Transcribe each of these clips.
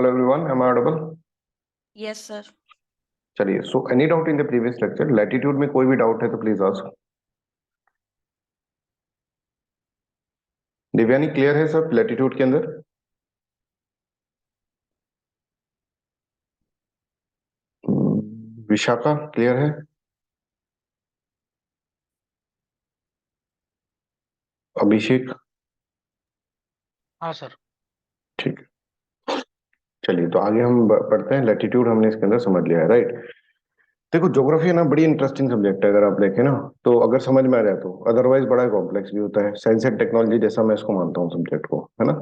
Hello everyone, am I audible? Yes sir. चलिए, so any doubt in the previous lecture? Latitude में कोई भी doubt है तो प्लीज आस्क। दिव्यानी क्लियर है सब लैटिट्यूड के अंदर? विशाखा क्लियर है? अभिषेक? हाँ सर। ठीक है, चलिए तो आगे हम पढ़ते हैं। लैटिट्यूड हमने इसके अंदर समझ लिया है, राइट? देखो, ज्योग्राफी है ना, बड़ी इंटरेस्टिंग सब्जेक्ट है अगर आप देखें ना, तो अगर समझ में आ जाए तो। अदरवाइज बड़ा कॉम्प्लेक्स भी होता है, साइंस एंड टेक्नोलॉजी जैसा मैं इसको मानता हूँ सब्जेक्ट को, है ना।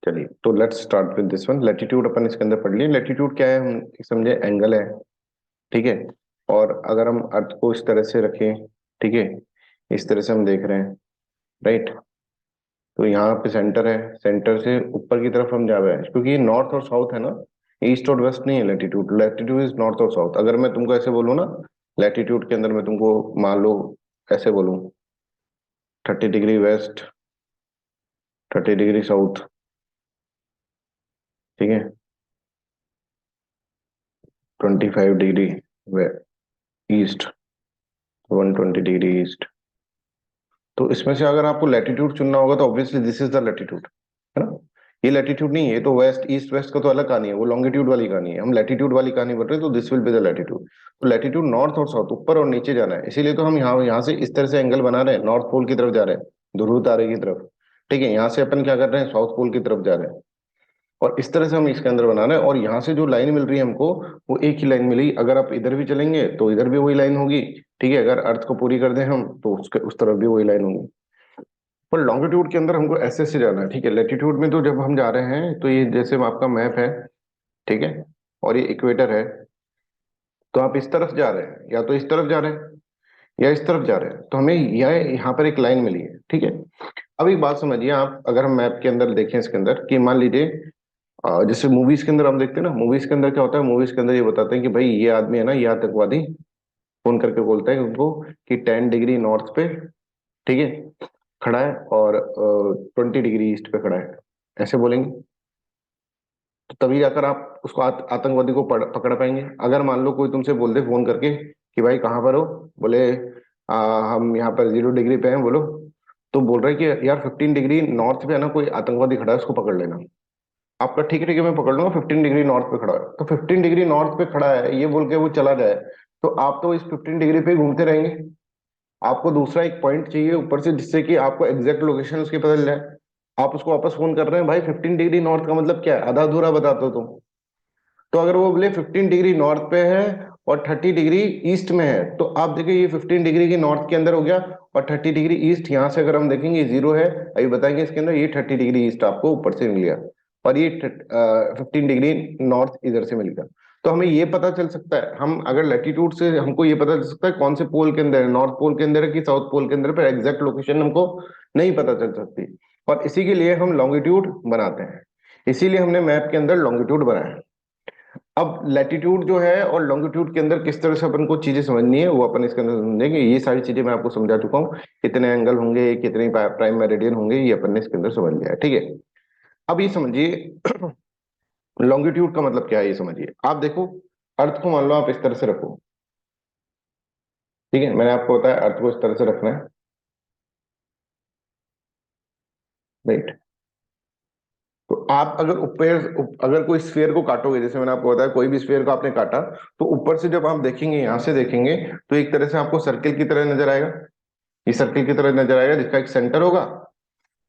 चलिए तो let's start with this one. Latitude अपन इसके अंदर पढ़ लिए। लैटिट्यूड क्या है, हम समझे एंगल है, ठीक है। और अगर हम अर्थ को इस तरह से रखें, ठीक है, इस तरह से हम देख रहे हैं, राइट। तो यहाँ पे सेंटर है, सेंटर से ऊपर की तरफ हम जा रहे हैं, क्योंकि ये नॉर्थ और साउथ है ना, ईस्ट और वेस्ट नहीं है लैटिट्यूड। लैटिट्यूड इज नॉर्थ और साउथ। अगर मैं तुमको ऐसे बोलूँ ना, लैटिट्यूड के अंदर मैं तुमको मान लो ऐसे बोलूँ, 30 डिग्री वेस्ट, 30 डिग्री साउथ, ठीक है, 25 डिग्री ईस्ट, 120 डिग्री ईस्ट। तो इसमें से अगर आपको लैटिट्यूड चुनना होगा तो obviously this is the latitude, है ना। ये लैटिट्यूड नहीं है, ये तो वेस्ट ईस्ट वेस्ट का तो अलग कहानी है, वो लॉन्गिट्यूड वाली कहानी है। हम लैटिट्यूड वाली कहानी बढ़ रहे हैं, तो this will be the latitude. तो लैटिट्यूड नॉर्थ और साउथ, ऊपर और नीचे जाना है, इसीलिए तो हम यहाँ यहाँ से इस तरह से एंगल बना रहे हैं, नॉर्थ पोल की तरफ जा रहे हैं, ध्रुव तारे की तरफ, ठीक है। यहाँ से अपन क्या कर रहे हैं, साउथ पोल की तरफ जा रहे हैं, और इस तरह से हम इसके अंदर बना रहे हैं। और यहाँ से जो लाइन मिल रही है हमको, वो एक ही लाइन मिली। अगर आप इधर भी चलेंगे तो इधर भी वही लाइन होगी, ठीक है। अगर अर्थ को पूरी कर दें हम तो उसके उस तरफ भी वही लाइन होगी। पर लॉन्गिट्यूड के अंदर हमको ऐसे से जाना है, ठीक है। लैटिट्यूड में तो जब हम जा रहे हैं तो ये जैसे आपका मैप है, ठीक है, और ये इक्वेटर है, तो आप इस तरफ जा रहे हैं, या तो इस तरफ जा रहे हैं या इस तरफ जा रहे हैं, तो हमें यहाँ पर एक लाइन मिली है, ठीक है। अब एक बात समझिए आप, अगर हम मैप के अंदर देखें इसके अंदर, कि मान लीजिए जैसे मूवीज के अंदर हम देखते हैं ना, मूवीज के अंदर क्या होता है, मूवीज के अंदर ये बताते हैं कि भाई ये आदमी है ना, ये आतंकवादी, फोन करके बोलता है उनको कि 10 डिग्री नॉर्थ पे, ठीक है, खड़ा है, और 20 डिग्री ईस्ट पे खड़ा है, ऐसे बोलेंगे। तो तभी जाकर आप उसको आतंकवादी को पकड़ पाएंगे। अगर मान लो कोई तुमसे बोल दे फोन करके कि भाई कहाँ पर हो, बोले हम यहाँ पर 0 डिग्री पे हैं, बोलो, तो बोल रहे हैं कि यार 15 डिग्री नॉर्थ पे है ना, कोई आतंकवादी खड़ा है, उसको पकड़ लेना। आपका ठीक है, ठीक है, मैं पकड़ लूंगा, 15 डिग्री नॉर्थ पे खड़ा है, तो 15 डिग्री नॉर्थ पे खड़ा है ये बोल के वो चला जाए, तो आप तो इस 15 डिग्री पे ही घूमते रहेंगे। आपको दूसरा एक पॉइंट चाहिए ऊपर से, जिससे कि आपको एग्जैक्ट लोकेशन उसकी पता चल जाए। आप उसको वापस फोन कर रहे हैं, भाई 15 डिग्री नॉर्थ का मतलब क्या है, आधा अधूरा बता दो तुम। तो अगर वो बोले 15 डिग्री नॉर्थ पे है और 30 डिग्री ईस्ट में है, तो आप देखिए ये 15 डिग्री की नॉर्थ के अंदर हो गया, और 30 डिग्री ईस्ट यहाँ से अगर हम देखेंगे जीरो है, अभी बताएंगे इसके अंदर, ये 30 डिग्री ईस्ट आपको ऊपर से मिल गया, और ये 15 डिग्री नॉर्थ इधर से मिल गया। तो हमें ये पता चल सकता है, हम अगर लैटिट्यूड से हमको ये पता चल सकता है कौन से पोल के अंदर है, नॉर्थ पोल के अंदर है कि साउथ पोल के अंदर, पर एग्जैक्ट लोकेशन हमको नहीं पता चल सकती। और इसी के लिए हम लॉन्गिट्यूड बनाते हैं, इसीलिए हमने मैप के अंदर लॉन्गिट्यूड बनाया है। अब लैटिट्यूड जो है और लॉन्गिट्यूड के अंदर किस तरह से अपन को चीजें समझनी है, वो अपन इसके अंदर समझेंगे। ये सारी चीजें मैं आपको समझा चुका हूँ, कितने एंगल होंगे, कितने प्राइम मेरिडियन होंगे, ये अपन ने इसके अंदर समझ लिया है, ठीक है। अब ये समझिए लॉन्गिट्यूड का मतलब क्या है, ये समझिए। आप देखो, अर्थ को मान लो आप इस तरह से रखो, ठीक है, मैंने आपको बताया अर्थ को इस तरह से रखना है, राइट। तो आप अगर ऊपर अगर कोई स्फीयर को काटोगे, जैसे मैंने आपको बताया कोई भी स्फीयर को आपने काटा, तो ऊपर से जब आप देखेंगे, यहां से देखेंगे, तो एक तरह से आपको सर्किल की तरह नजर आएगा, ये सर्किल की तरह नजर आएगा, जिसका एक सेंटर होगा,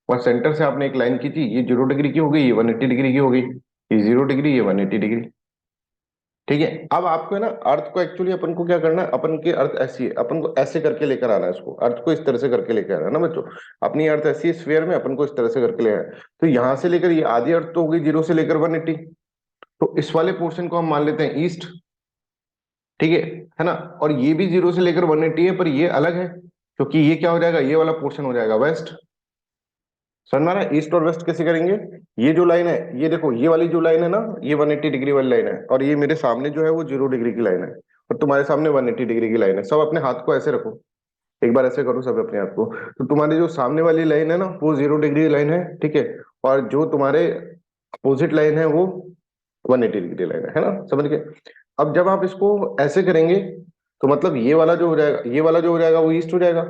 और सेंटर से आपने एक लाइन की थी, ये 0 डिग्री की हो गई, ये 180 डिग्री की हो गई, ये 0 डिग्री, ये 180 डिग्री, ठीक है। अब आपको है ना, अर्थ को एक्चुअली अपन को क्या करना है, अपन की अर्थ ऐसी है, अपन को ऐसे करके लेकर आना है, इसको अर्थ को इस तरह से करके लेकर आना है ना बच्चों। अपनी अर्थ ऐसी है स्फीयर में, अपन को इस तरह से करके ले आना है। तो यहां से लेकर ये आधी अर्थ तो होगी 0 से लेकर 180, तो इस वाले पोर्शन को हम मान लेते हैं ईस्ट, ठीक है ना। और ये भी 0 से लेकर 180 है, पर ये अलग है, क्योंकि ये क्या हो जाएगा, ये वाला पोर्शन हो जाएगा वेस्ट। समझ में आ रहा है, ईस्ट और वेस्ट कैसे करेंगे। ये जो लाइन है, ये देखो, ये वाली जो लाइन है ना, ये 180 डिग्री वाली लाइन है, और ये मेरे सामने जो है वो 0 डिग्री की लाइन है, और तुम्हारे सामने 180 डिग्री की लाइन है। सब अपने हाथ को ऐसे रखो, एक बार ऐसे करो सब अपने हाथ को। तो तुम्हारी जो सामने वाली लाइन है ना, वो 0 डिग्री लाइन है, ठीक है। और जो तुम्हारे अपोजिट लाइन है वो 180 डिग्री लाइन है ना, समझ गए। अब जब आप इसको ऐसे करेंगे तो मतलब ये वाला जो हो जाएगा, ये वाला जो हो जाएगा वो ईस्ट हो जाएगा,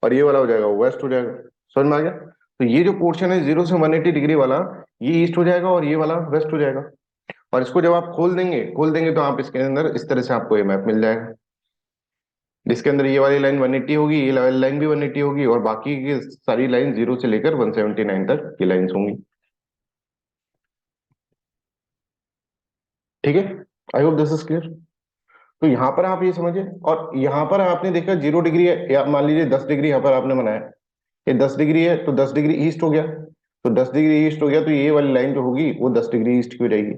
और ये वाला हो जाएगा वो वेस्ट हो जाएगा। समझ में आ गया। तो ये जो पोर्शन है 0 से 180 डिग्री वाला, ये ईस्ट हो जाएगा और ये वाला वेस्ट हो जाएगा। और इसको जब आप खोल देंगे तो आप इसके अंदर इस तरह से आपको ये मैप मिल जाएगा, जिसके अंदर ये वाली लाइन 180 होगी, ये वाली लाइन भी 180 होगी, और बाकी की सारी लाइन 0 से लेकर 179 तक ये लाइंस होंगी। ठीक है, I hope this is clear. तो यहाँ पर आप ये समझिए, और यहाँ पर आपने देखा 0 डिग्री है, या मान लीजिए 10 डिग्री यहाँ पर आपने बनाया, ये 10 डिग्री है तो 10 डिग्री ईस्ट हो गया। तो 10 डिग्री ईस्ट हो गया तो ये वाली लाइन जो होगी वो 10 डिग्री ईस्ट की हो जाएगी।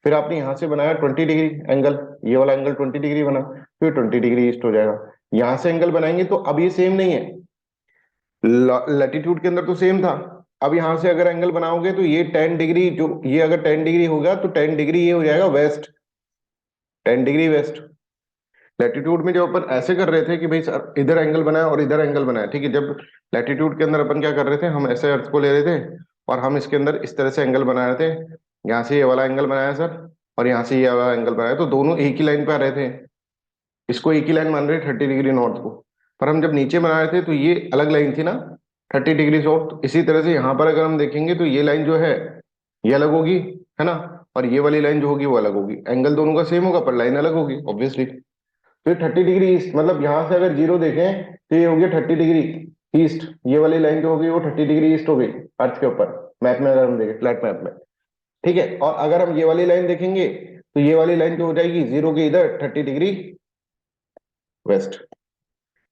फिर आपने यहाँ से बनाया 20 डिग्री एंगल, ये वाला एंगल 20 डिग्री बना, फिर 20 डिग्री ईस्ट हो जाएगा। यहाँ से एंगल बनाएंगे तो अब ये सेम नहीं है, लैटिट्यूड के अंदर तो सेम था। अब यहाँ से अगर एंगल बनाओगे तो ये 10 डिग्री, जो ये अगर 10 डिग्री होगा तो 10 डिग्री ये हो जाएगा वेस्ट, 10 डिग्री वेस्ट। लैटिट्यूड में जब अपन ऐसे कर रहे थे कि भाई सर इधर एंगल बनाया और इधर एंगल बनाया, ठीक है, जब लैटिट्यूड के अंदर अपन क्या कर रहे थे, हम ऐसे अर्थ को ले रहे थे और हम इसके अंदर इस तरह से एंगल बना रहे थे। यहाँ से ये वाला एंगल बनाया सर, और यहाँ से ये वाला एंगल बनाया, तो दोनों एक ही लाइन पे आ रहे थे। इसको एक ही लाइन मान रहे 30 डिग्री नॉर्थ को। पर हम जब नीचे बना रहे थे तो ये अलग लाइन थी ना, 30 डिग्री साउथ। तो इसी तरह से यहाँ पर अगर हम देखेंगे तो ये लाइन जो है ये अलग होगी, है ना, और ये वाली लाइन जो होगी वो अलग होगी। एंगल दोनों का सेम होगा पर लाइन अलग होगी ऑब्वियसली। तो ये 30 डिग्री ईस्ट, मतलब यहाँ से अगर 0 देखें तो ये हो गया 30 डिग्री ईस्ट, ये वाली लाइन जो होगी वो 30 डिग्री ईस्ट हो गई अर्थ के ऊपर, मैप में अगर हम देखें फ्लैट मैप में। ठीक है, और अगर हम ये वाली लाइन देखेंगे तो ये वाली लाइन जो हो जाएगी 0 के इधर 30 डिग्री वेस्ट।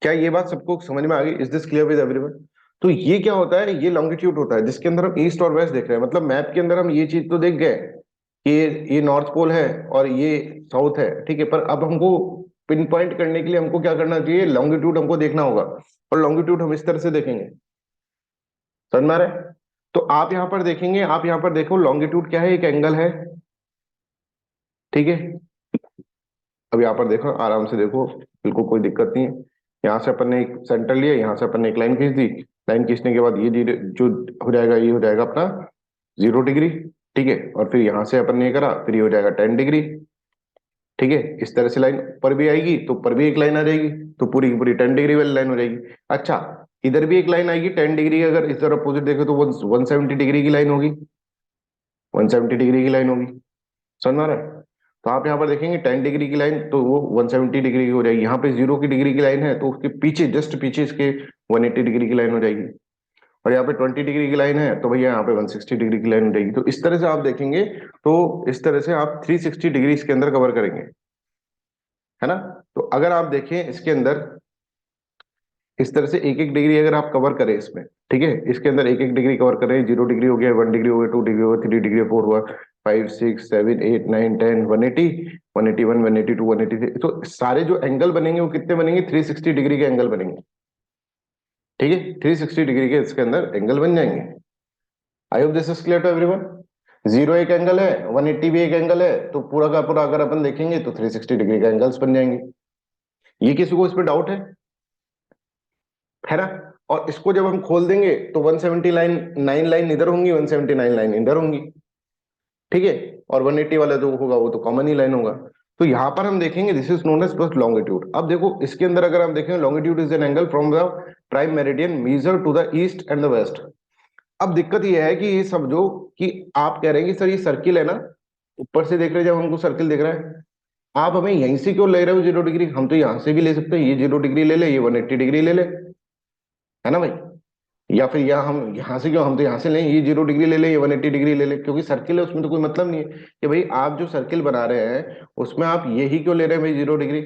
क्या ये बात सबको समझ में आ गई? Is this clear with everyone? तो ये क्या होता है, ये लॉन्गिट्यूड होता है जिसके अंदर हम ईस्ट और वेस्ट देख रहे हैं। मतलब मैप के अंदर हम ये चीज तो देख गए कि ये नॉर्थ पोल है और ये साउथ है, ठीक है, पर अब हमको पिन पॉइंट करने के लिए हमको क्या करना चाहिए, लॉन्गिट्यूड हमको देखना होगा, और लॉन्गिट्यूड हम इस तरह से देखेंगे। समझ में आ रहा है? तो आप यहां पर देखेंगे, आप यहां पर देखो लॉन्गिट्यूड क्या है, एक एंगल है, ठीक है। अब यहाँ पर देखो, आराम से देखो, बिल्कुल कोई दिक्कत नहीं है। यहाँ से अपन ने एक सेंटर लिया, यहाँ से अपन ने एक लाइन खींच दी, लाइन खींचने के बाद ये जो हो जाएगा, ये हो जाएगा अपना 0 डिग्री, ठीक है। और फिर यहाँ से अपन ने ये करा, फिर ये हो जाएगा 10 डिग्री, ठीक है। इस तरह से लाइन ऊपर भी आएगी तो ऊपर भी एक लाइन आ जाएगी, तो पूरी की पूरी 10 डिग्री वाली लाइन हो जाएगी। अच्छा, इधर भी एक लाइन आएगी 10 डिग्री, अगर इधर अपोजिट देखे तो 170 डिग्री की लाइन होगी, 170 डिग्री की लाइन होगी। समझ में आ रहा है? तो आप यहाँ पर देखेंगे 10 डिग्री की लाइन तो वो 170 डिग्री की हो जाएगी। यहाँ पे 0 की डिग्री की लाइन है तो उसके पीछे, जस्ट पीछे इसके 180 डिग्री की लाइन हो जाएगी। और यहाँ पे 20 डिग्री की लाइन है तो भैया यहाँ पे 160 डिग्री की लाइन हो जाएगी। तो इस तरह से आप देखेंगे, तो इस तरह से आप 360 डिग्री इसके अंदर कवर करेंगे, है ना। तो अगर आप देखें इसके अंदर इस तरह से एक एक डिग्री अगर आप कवर करें इसमें, ठीक है, इसके अंदर एक एक डिग्री कवर करें, 0 डिग्री हो गया, 1 डिग्री हो गया, 2 डिग्री हो गया, 3 डिग्री, 4 हुआ, 5 6 7 8 9 10 180 181 182 183। तो सारे जो एंगल बनेंगे वो कितने बनेंगे, 360 डिग्री के एंगल बनेंगे, ठीक है। 360 डिग्री के इसके अंदर एंगल बन जाएंगे। I hope this is clear to everyone. 0 एक एंगल है, 180 भी एक एंगल है, तो पूरा का पूरा अगर अपन देखेंगे तो 360 डिग्री का एंगल्स बन जाएंगे। ये किसी को इस पर डाउट है ना। और इसको जब हम खोल देंगे तो 170 लाइन 9 लाइन इधर होंगी, 179 लाइन इधर होंगी, ठीक है। और 180 वाला जो होगा वो तो कॉमन ही लाइन होगा। तो यहां पर हम देखेंगे this is known as first longitude. अब देखो इसके अंदर अगर हम देखें, longitude is an angle from the prime meridian measure to the east and the west. अब दिक्कत ये है कि ये सब जो कि आप कह रहे हैं कि सर ये सर्किल है ना, ऊपर से देख रहे हैं जब हमको सर्किल दिख रहा है, आप हमें यहीं से क्यों ले रहे हो 0 डिग्री? हम तो यहां से भी ले सकते हैं, ये 0 डिग्री ले ले, ये 180 डिग्री ले ले, है ना भाई। या फिर यहाँ हम यहाँ से क्यों, हम तो यहाँ से लें, ये 0 डिग्री ले ले, ये 180 डिग्री ले ले, क्योंकि सर्किल है उसमें तो कोई मतलब नहीं है कि भाई आप जो सर्किल बना रहे हैं उसमें आप यही क्यों ले रहे हैं भाई 0 डिग्री,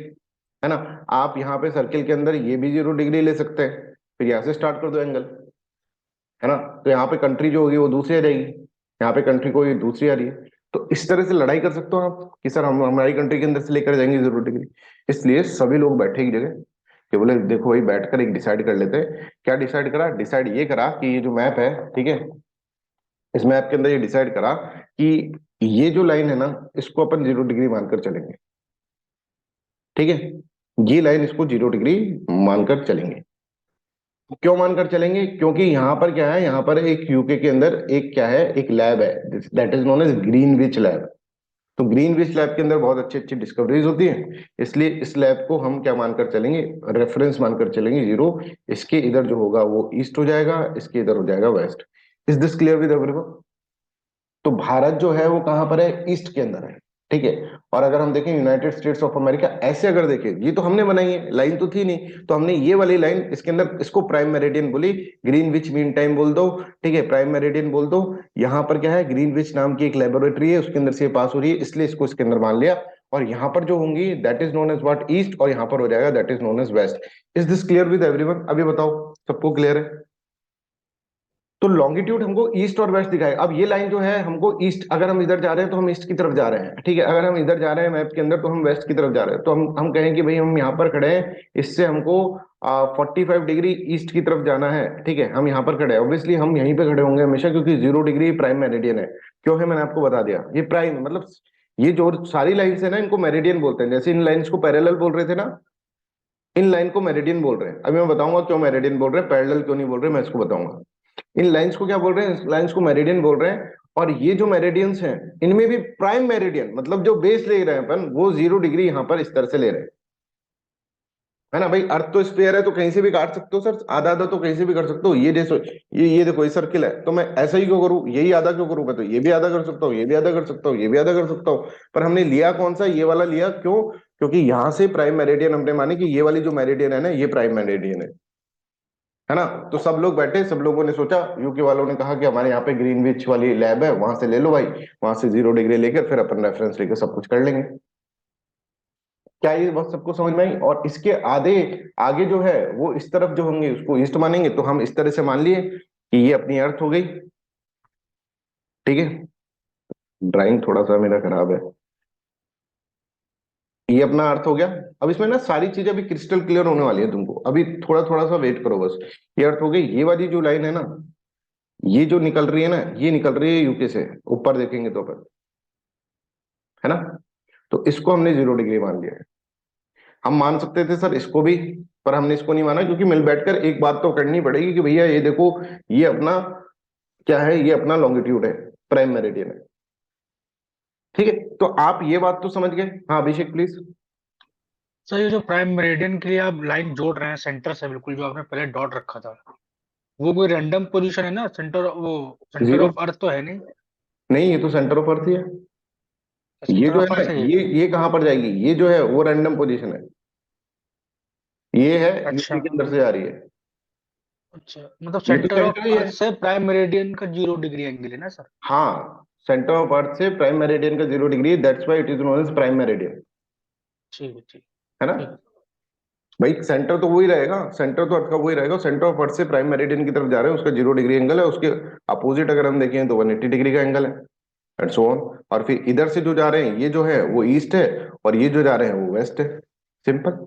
है ना। आप यहाँ पे सर्किल के अंदर ये भी 0 डिग्री ले सकते हैं, फिर यहाँ से स्टार्ट कर दो एंगल, है ना। तो यहाँ पे कंट्री जो होगी वो दूसरी आ जाएगी, यहाँ पे कंट्री कोई दूसरी आ रही है। तो इस तरह से लड़ाई कर सकते हो आप कि सर हम हमारी कंट्री के अंदर से लेकर जाएंगे 0 डिग्री। इसलिए सभी लोग बैठे एक जगह कि बोले देखो भाई बैठकर एक डिसाइड कर लेते हैं। क्या डिसाइड करा? डिसाइड ये करा कि ये जो मैप है, ठीक है, इस मैप के अंदर ये डिसाइड करा कि ये जो लाइन है ना इसको अपन 0 डिग्री मानकर चलेंगे, ठीक है। ये लाइन इसको 0 डिग्री मानकर चलेंगे। क्यों मानकर चलेंगे? क्योंकि यहाँ पर क्या है, यहाँ पर एक यूके के अंदर एक क्या है, एक लैब है, that is known as Greenwich lab. तो ग्रीनविच लैब के अंदर बहुत अच्छी अच्छी डिस्कवरीज होती हैं, इसलिए इस लैब को हम क्या मानकर चलेंगे, रेफरेंस मानकर चलेंगे 0। इसके इधर जो होगा वो ईस्ट हो जाएगा, इसके इधर हो जाएगा west. Is this clear with everyone? तो भारत जो है वो कहां पर है, ईस्ट के अंदर है, ठीक है। और अगर हम देखें यूनाइटेड स्टेट्स ऑफ अमेरिका, ऐसे अगर देखें, ये तो हमने बनाई है, लाइन तो थी नहीं, तो हमने ये वाली लाइन इसके अंदर इसको प्राइम मेरिडियन बोली, ग्रीनविच मीन टाइम बोल दो, ठीक है, प्राइम मेरिडियन बोल दो। यहाँ पर क्या है, ग्रीनविच नाम की एक लेबोरेटरी है, उसके अंदर से पास हो रही है, इसलिए इसको इसके अंदर मान लिया। और यहाँ पर जो होंगी that is known as what, east, और यहाँ पर हो जाएगा that is known as west. Is this clear with everyone? अभी बताओ सबको क्लियर है? तो लॉन्गिट्यूड हमको ईस्ट और वेस्ट दिखाएगा। अब ये लाइन जो है हमको ईस्ट, अगर हम इधर जा रहे हैं तो हम ईस्ट की तरफ जा रहे हैं, ठीक है। अगर हम इधर जा रहे हैं मैप के अंदर तो हम वेस्ट की तरफ जा रहे हैं। तो हम कहें कि भाई हम यहाँ पर खड़े हैं, इससे हमको 45 डिग्री ईस्ट की तरफ जाना है, ठीक है। हम यहाँ पर खड़े हैं, ऑब्वियसली हम यहीं पे खड़े होंगे हमेशा, क्योंकि 0 डिग्री प्राइम मेरिडियन है। क्यों है, मैंने आपको बता दिया, ये प्राइम मतलब ये जो सारी लाइन्स है ना, इनको मेरिडियन बोलते हैं। जैसे इन लाइन्स को पैरेलल बोल रहे थे ना, इन लाइन को मेरिडियन बोल रहे हैं। अभी मैं बताऊंगा क्यों मेरिडियन बोल रहे हैं, पैरेलल क्यों नहीं बोल रहे, मैं इसको बताऊंगा। इन लाइंस को क्या बोल रहे हैं, इस लाइंस को मेरिडियन बोल रहे हैं। और ये जो मेरिडियंस हैं, इनमें भी प्राइम मेरिडियन मतलब जो बेस ले रहे हैं अपन, वो 0 डिग्री यहां पर इस तरह से ले रहे हैं, है ना भाई। अर्थ तो स्फीयर है, तो कहीं से भी काट सकते हो सर, आधा आधा तो कहीं से भी कर सकते हो। ये देखो, ये देखो, ये सर्किल है, तो मैं ऐसा ही क्यों करूं, यही आधा क्यों करूं? मैं तो ये भी आधा कर सकता हूँ, ये भी आधा कर सकता हूँ, ये भी आधा कर सकता हूँ। पर हमने लिया कौन सा, ये वाला लिया, क्यों? क्योंकि यहां से प्राइम मेरिडियन हमने माने कि ये वाली जो मेरिडियन है ना, ये प्राइम मेरिडियन है ना। तो सब लोग बैठे, सब लोगों ने सोचा, यूके वालों ने कहा कि हमारे यहाँ पे ग्रीनविच वाली लैब है, वहां से ले लो भाई, वहां से 0 डिग्री लेकर फिर अपन रेफरेंस लेकर सब कुछ कर लेंगे। क्या ये बात सबको समझ में आई? और इसके आधे आगे जो है वो इस तरफ जो होंगे उसको ईस्ट मानेंगे, तो हम इस तरह से मान लिए कि ये अपनी अर्थ हो गई, ठीक है। ड्राइंग थोड़ा सा मेरा खराब है, ये अपना अर्थ हो गया। अब इसमें ना सारी चीजें अभी क्रिस्टल क्लियर होने वाली है तुमको, अभी थोड़ा थोड़ा सा वेट करो बस। ये अर्थ हो गई, ये वाली जो लाइन है ना, ये जो निकल रही है ना, ये निकल रही है यूके से, ऊपर देखेंगे तो अपन, है ना। तो इसको हमने 0 डिग्री मान लिया है। हम मान सकते थे सर इसको भी, पर हमने इसको नहीं माना, क्योंकि मिल बैठकर एक बात तो करनी पड़ेगी कि भैया ये देखो, ये अपना क्या है, ये अपना लॉन्गिट्यूड है, प्राइम मेरिडियन है, ठीक है। तो आप ये बात तो समझ गए? हाँ अभिषेक प्लीज। सर ये जो प्राइम मेरिडियन के लिए आप लाइन जोड़ रहे हैं सेंटर से, बिल्कुल जो आपने पहले डॉट रखा था, वो कोई रैंडम पोजीशन है ना, सेंटर, वो सेंटर जीरो ऑफ अर्थ तो है नहीं? नहीं, ये तो सेंटर ऑफ अर्थ ही है। ये सेंटर जो ऑफ है ना, अर्थ है ये? ये कहाँ पर जाएगी, ये जो है वो रैंडम पोजीशन है, ये है यूपी अच्छा के अंदर से आ रही है। अच्छा, मतलब ये तो सेंटर ऑफ सेंटर ही है। अर्थ से प्राइम मेरिडियन का 0 डिग्री एंगल है ना सर? हाँ, सेंटर ऑफ अर्थ से प्राइम मेरिडियन का 0 degree, that's why it is known as prime meridian, ठीक है, ठीक है ना। ठीक। भाई सेंटर तो वही रहेगा, सेंटर तो अर्थ का वही रहेगा, सेंटर ऑफ अर्थ से प्राइम मेरिडियन की तरफ जा रहे हैं, उसका 0 डिग्री एंगल है, उसके अपोजिट अगर हम देखें तो 180 डिग्री का एंगल है, एंड सो ऑन। और फिर इधर से जो जा रहे हैं, ये जो है वो ईस्ट है, और ये जो जा रहे हैं वो वेस्ट है, सिंपल,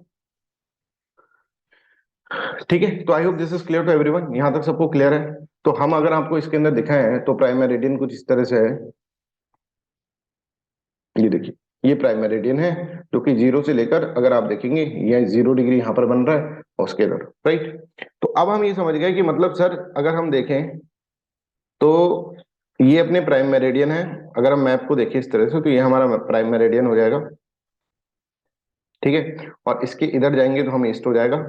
ठीक है। तो I hope this is clear to everyone, यहां तक सबको क्लियर है? तो हम अगर आपको इसके अंदर दिखाएं हैं तो प्राइम मेरिडियन कुछ इस तरह से है, ये देखिए, ये प्राइम मेरिडियन है, जो कि 0 से लेकर अगर आप देखेंगे ये 0 डिग्री यहाँ पर बन रहा है, और उसके इधर, राइट। तो अब हम ये समझ गए कि मतलब सर अगर हम देखें तो ये अपने प्राइम मेरिडियन है। अगर हम मैप को देखें इस तरह से, तो ये हमारा प्राइम मेरिडियन हो जाएगा, ठीक है। और इसके इधर जाएंगे तो हम ईस्ट हो जाएगा,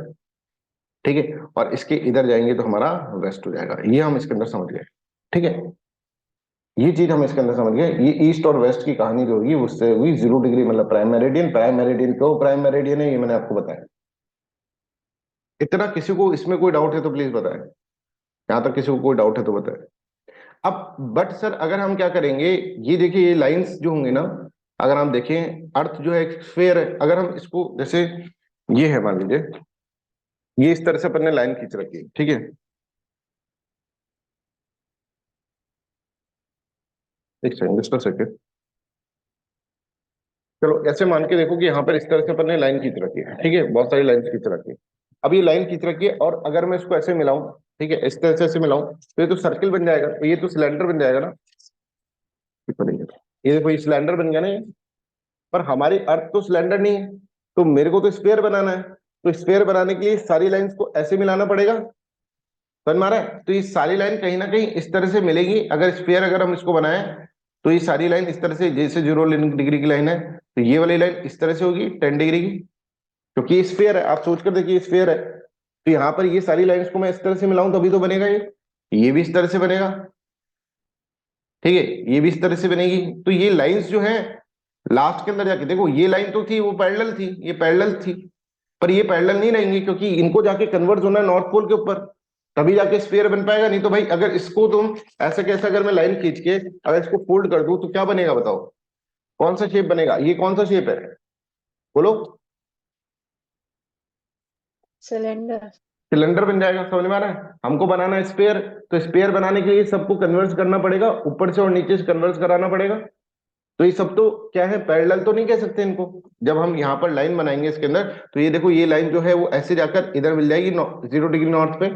ठीक है। और इसके इधर जाएंगे तो हमारा वेस्ट हो जाएगा, ये हम इसके अंदर समझ गए, ठीक है। ये चीज हम इसके अंदर समझ गए। ये ईस्ट और वेस्ट की कहानी जो होगी उससे हुई 0 डिग्री मतलब प्राइम मेरिडियन। प्राइम मेरिडियन क्यों प्राइम मेरिडियन है, ये मैंने आपको बताया। इतना किसी को इसमें कोई डाउट है तो प्लीज बताएं, यहां तक किसी को कोई डाउट है तो बताएं। अब बट सर अगर हम क्या करेंगे, ये देखिए ये लाइंस जो होंगे ना, अगर हम देखें अर्थ जो है एक स्फेयर है, अगर हम इसको जैसे ये है मान लीजिए, ये इस तरह से अपन ने लाइन खींच रखी है, ठीक है। एक सेकंड, जस्ट अ सेकंड। चलो ऐसे मान के देखो कि यहाँ पर इस तरह से अपन ने लाइन खींच रखी है, ठीक है, बहुत सारी लाइन खींच रखी है। अब ये लाइन खींच रखी है, और अगर मैं इसको ऐसे मिलाऊं, ठीक है, इस तरह से ऐसे मिलाऊं, तो ये तो सर्किल बन जाएगा, तो ये तो सिलेंडर बन जाएगा ना। ये देखो ये सिलेंडर बन गया ना ये। पर हमारी अर्थ तो सिलेंडर नहीं है, तो मेरे को तो स्फेयर बनाना है। तो स्फेयर बनाने के लिए सारी लाइंस को ऐसे मिलाना पड़ेगा, समझ में आ रहा है? तो ये सारी लाइन कहीं ना कहीं इस तरह से मिलेगी। अगर स्फीयर अगर हम इसको बनाएं तो ये सारी लाइन इस तरह से, जैसे 0 डिग्री की लाइन है तो ये वाली लाइन इस तरह से होगी 10 डिग्री की, क्योंकि ये स्फीयर है। आप सोच कर देखिए स्फीयर है, तो यहाँ पर ये सारी लाइंस को मैं इस तरह से मिलाऊं तभी तो बनेगा ये भी इस तरह से बनेगा, ठीक है, ये भी इस तरह से बनेगी। तो ये लाइंस जो है लास्ट के अंदर जाके देखो, ये लाइन तो थी वो पैरेलल थी, ये पैरेलल थी, पर ये पैरेलल नहीं रहेंगी क्योंकि इनको जाके कन्वर्ट होना है नॉर्थ पोल के ऊपर, तभी जाके स्फीयर बन पाएगा। नहीं तो भाई अगर इसको तुम ऐसे कैसे, अगर मैं लाइन खींच के अगर इसको फोल्ड कर दूं तो क्या बनेगा बताओ, कौन सा शेप बनेगा? ये कौन सा शेप है बोलो? सिलेंडर। सिलेंडर बन जाएगा। समझ में आ रहा है? हमको बनाना है स्पेयर, तो स्पेयर बनाने के लिए सबको कन्वर्ट करना पड़ेगा, ऊपर से और नीचे से कन्वर्ट कराना पड़ेगा। तो ये सब तो क्या है, पैरेलल तो नहीं कह सकते इनको। जब हम यहाँ पर लाइन बनाएंगे इसके अंदर, तो ये देखो ये लाइन जो है वो ऐसे जाकर इधर मिल जाएगी 0 डिग्री नॉर्थ पे,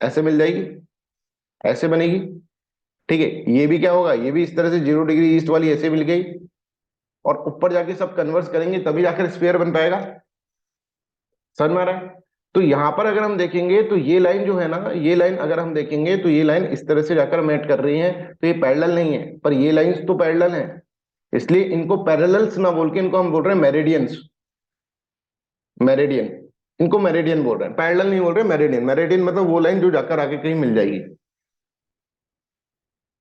ऐसे मिल जाएगी, ऐसे बनेगी, ठीक है। ये भी क्या होगा, ये भी इस तरह से 0 डिग्री ईस्ट वाली ऐसे मिल गई, और ऊपर जाके सब कन्वर्ट करेंगे तभी जाकर स्पेयर बन पाएगा। समझ में आ रहा है? तो यहां पर अगर हम देखेंगे तो ये लाइन जो है ना, ये लाइन अगर हम देखेंगे तो ये लाइन इस तरह से जाकर मैच कर रही है, तो ये पैरेलल नहीं है, पर ये लाइंस तो पैरेलल है, इसलिए इनको पैरेलल्स ना बोल के इनको हम बोल रहे हैं मेरिडियंस। मेरिडियन, इनको मेरिडियन बोल रहे हैं, पैरेलल नहीं बोल रहे, मेरिडियन। मेरिडियन मतलब वो लाइन जो जाकर आके कहीं मिल जाएगी,